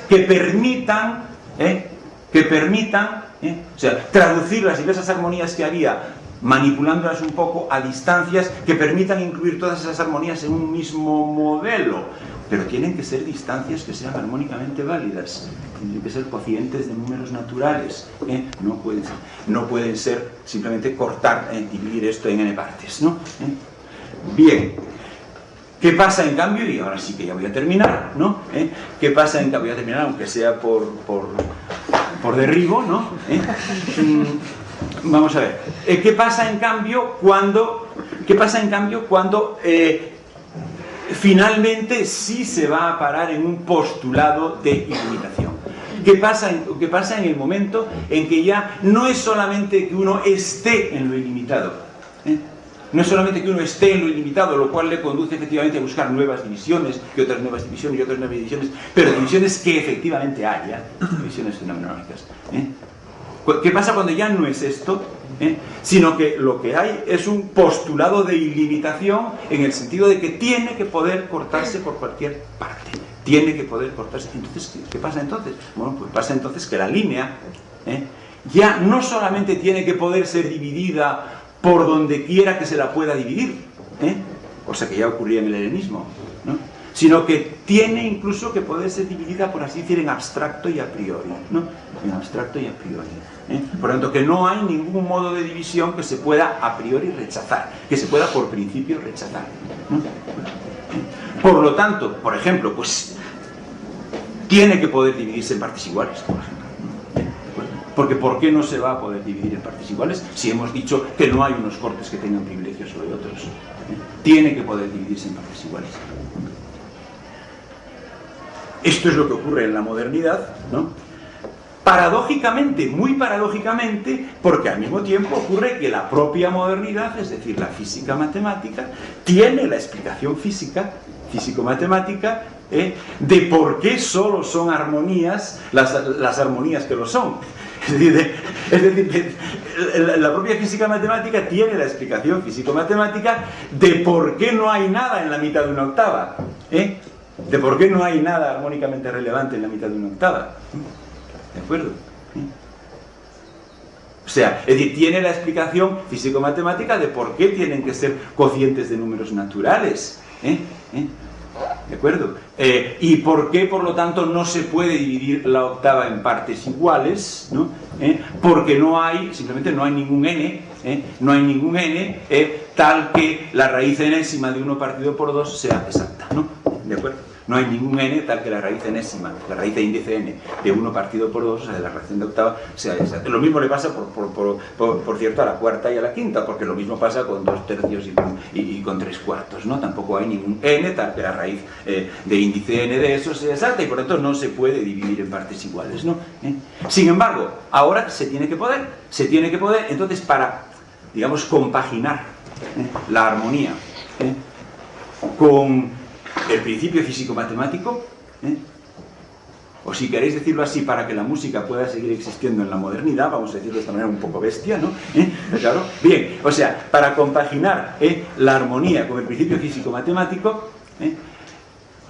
que permitan, o sea, traducir las diversas armonías que había, manipulándolas un poco a distancias que permitan incluir todas esas armonías en un mismo modelo. Pero tienen que ser distancias que sean armónicamente válidas, tienen que ser cocientes de números naturales, no pueden ser simplemente cortar, dividir esto en n partes, ¿no? Bien. ¿Qué pasa en cambio? Y ahora sí que ya voy a terminar, ¿no? ¿Qué pasa en cambio? Voy a terminar, aunque sea por derribo, ¿no? Vamos a ver. ¿Qué pasa en cambio cuando finalmente sí se va a parar en un postulado de ilimitación? ¿Qué pasa en el momento en que ya no es solamente que uno esté en lo ilimitado? No es solamente que uno esté en lo ilimitado, lo cual le conduce efectivamente a buscar nuevas divisiones, y otras nuevas divisiones, y otras nuevas divisiones, pero divisiones que efectivamente haya, divisiones fenomenológicas. ¿Qué pasa cuando ya no es esto? Sino que lo que hay es un postulado de ilimitación en el sentido de que tiene que poder cortarse por cualquier parte. Tiene que poder cortarse. Entonces, ¿qué pasa entonces? Bueno, pues pasa entonces que la línea ya no solamente tiene que poder ser dividida por donde quiera que se la pueda dividir, cosa que ya ocurría en el helenismo, ¿no? Sino que tiene incluso que poder ser dividida, por así decir, en abstracto y a priori, ¿no? En abstracto y a priori. Por lo tanto, que no hay ningún modo de división que se pueda a priori rechazar, que se pueda por principio rechazar, ¿no? Por lo tanto, por ejemplo, pues tiene que poder dividirse en partes iguales, por ejemplo. Porque ¿por qué no se va a poder dividir en partes iguales si hemos dicho que no hay unos cortes que tengan privilegios sobre otros? Tiene que poder dividirse en partes iguales. Esto es lo que ocurre en la modernidad, ¿no? Paradójicamente, muy paradójicamente, porque al mismo tiempo ocurre que la propia modernidad, es decir, la física matemática, tiene la explicación físico-matemática, de por qué solo son armonías las armonías que lo son. Es decir, la propia física matemática tiene la explicación físico-matemática de por qué no hay nada en la mitad de una octava, de por qué no hay nada armónicamente relevante en la mitad de una octava. ¿De acuerdo? O sea, es decir, tiene la explicación físico-matemática de por qué tienen que ser cocientes de números naturales. ¿De acuerdo? Y por qué, por lo tanto, no se puede dividir la octava en partes iguales, ¿no? Porque simplemente no hay ningún n no hay ningún n tal que la raíz enésima de 1 partido por 2 sea exacta, ¿no? ¿De acuerdo? No hay ningún n tal que la raíz enésima, la raíz de índice n de 1 partido por 2, o sea, de la fracción de octava, sea exacta. Lo mismo le pasa, por cierto, a la cuarta y a la quinta, porque lo mismo pasa con 2 tercios y con 3 cuartos, ¿no? Tampoco hay ningún n tal que la raíz de índice n de eso sea exacta y por lo tanto no se puede dividir en partes iguales, ¿no? Sin embargo, ahora se tiene que poder, entonces para, digamos, compaginar la armonía con el principio físico-matemático, o si queréis decirlo así, para que la música pueda seguir existiendo en la modernidad, vamos a decirlo de esta manera un poco bestia, ¿no? Claro. Bien, o sea, para compaginar la armonía con el principio físico-matemático,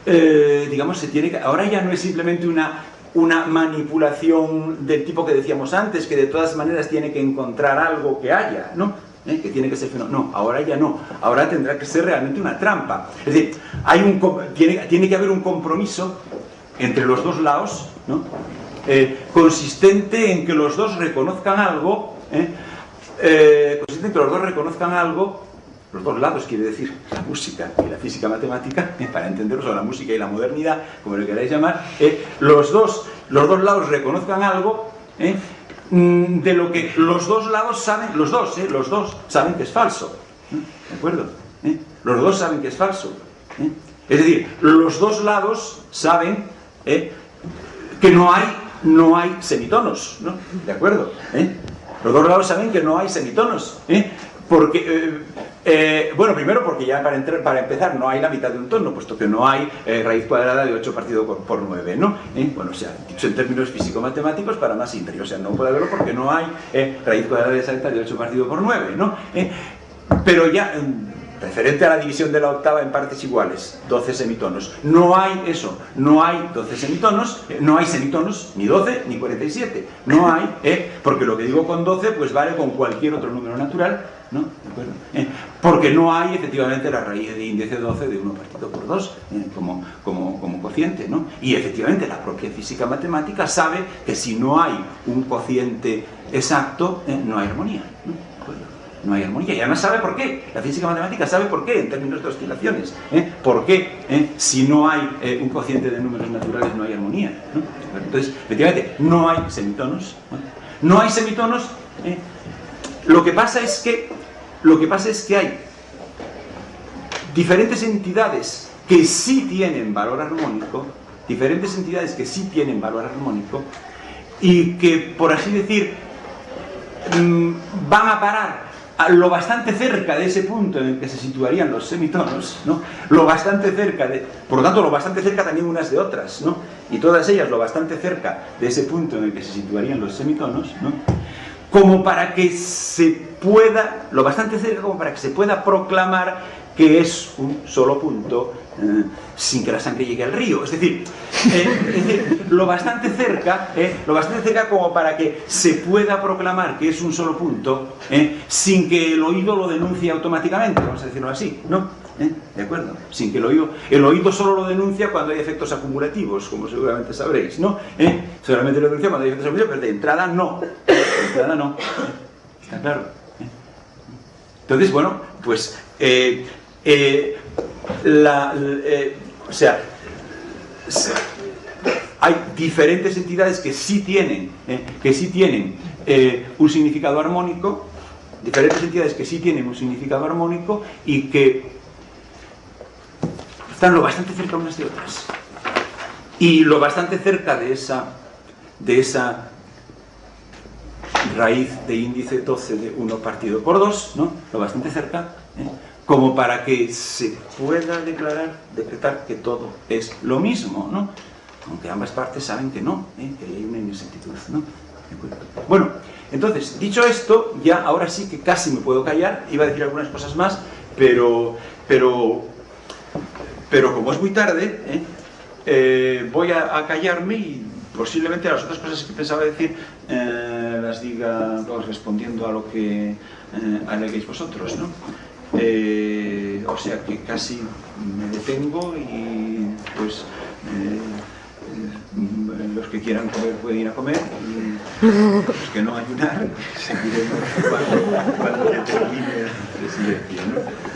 digamos, se tiene que... Ahora ya no es simplemente una manipulación del tipo que decíamos antes, que de todas maneras tiene que encontrar algo que haya, ¿no? Que tiene que ser fenómeno. No, ahora ya no. Ahora tendrá que ser realmente una trampa. Es decir, tiene que haber un compromiso entre los dos lados, ¿no? Consistente en que los dos reconozcan algo, los dos lados, quiere decir, la música y la física matemática, para entenderos, o la música y la modernidad, como lo queráis llamar, los dos lados reconozcan algo, de lo que los dos lados saben, los dos saben que es falso, ¿de acuerdo? Los dos saben que es falso, es decir, los dos lados saben que no hay semitonos, ¿no? ¿De acuerdo? Los dos lados saben que no hay semitonos, porque bueno, primero porque ya para empezar no hay la mitad de un tono, puesto que no hay raíz cuadrada de 8 partido por 9, ¿no? Bueno, o sea, dicho en términos físico-matemáticos, para más simple, o sea, no puede haberlo porque no hay raíz cuadrada exacta de 8 partido por 9, ¿no? Pero ya, referente a la división de la octava en partes iguales, 12 semitonos, no hay eso, no hay 12 semitonos, no hay semitonos, ni 12 ni 47, no hay, porque lo que digo con 12 pues vale con cualquier otro número natural, ¿no? ¿De acuerdo? Porque no hay efectivamente la raíz de índice 12 de 1 partido por 2 como cociente, ¿no? Y efectivamente la propia física matemática sabe que si no hay un cociente exacto, no hay armonía, ¿no? ¿De acuerdo? No hay armonía, y además sabe por qué. La física matemática sabe por qué en términos de oscilaciones, por qué si no hay un cociente de números naturales no hay armonía, ¿no? Entonces, efectivamente, no hay semitonos, no hay semitonos. Lo que pasa es que hay diferentes entidades que sí tienen valor armónico, y que, por así decir, van a parar a lo bastante cerca de ese punto en el que se situarían los semitonos, ¿no? Lo bastante cerca por lo tanto, lo bastante cerca también unas de otras, ¿no? Y todas ellas lo bastante cerca de ese punto en el que se situarían los semitonos, ¿no? Como para que se pueda, lo bastante cerca como para que se pueda proclamar que es un solo punto sin que la sangre llegue al río. Es decir, lo bastante cerca como para que se pueda proclamar que es un solo punto sin que el oído lo denuncie automáticamente, vamos a decirlo así, ¿no? ¿De acuerdo? Sin que el oído solo lo denuncia cuando hay efectos acumulativos, como seguramente sabréis, ¿no? Solamente lo denuncia cuando hay efectos acumulativos, pero de entrada no. ¿Está claro? Entonces, bueno, pues o sea, hay diferentes entidades que sí tienen un significado armónico, y que están lo bastante cerca unas de otras, y lo bastante cerca de esa raíz de índice 12 de 1 partido por 2, ¿no? Lo bastante cerca, como para que se pueda decretar que todo es lo mismo, ¿no? Aunque ambas partes saben que no, que hay una inexactitud, ¿no? Bueno, entonces, dicho esto, ya ahora sí que casi me puedo callar. Iba a decir algunas cosas más, pero como es muy tarde, voy a callarme y posiblemente las otras cosas que pensaba decir las diga respondiendo a lo que aleguéis vosotros, ¿no? O sea que casi me detengo y pues los que quieran comer pueden ir a comer, y los que no ayunar seguiremos cuando termine la presidencia, ¿no?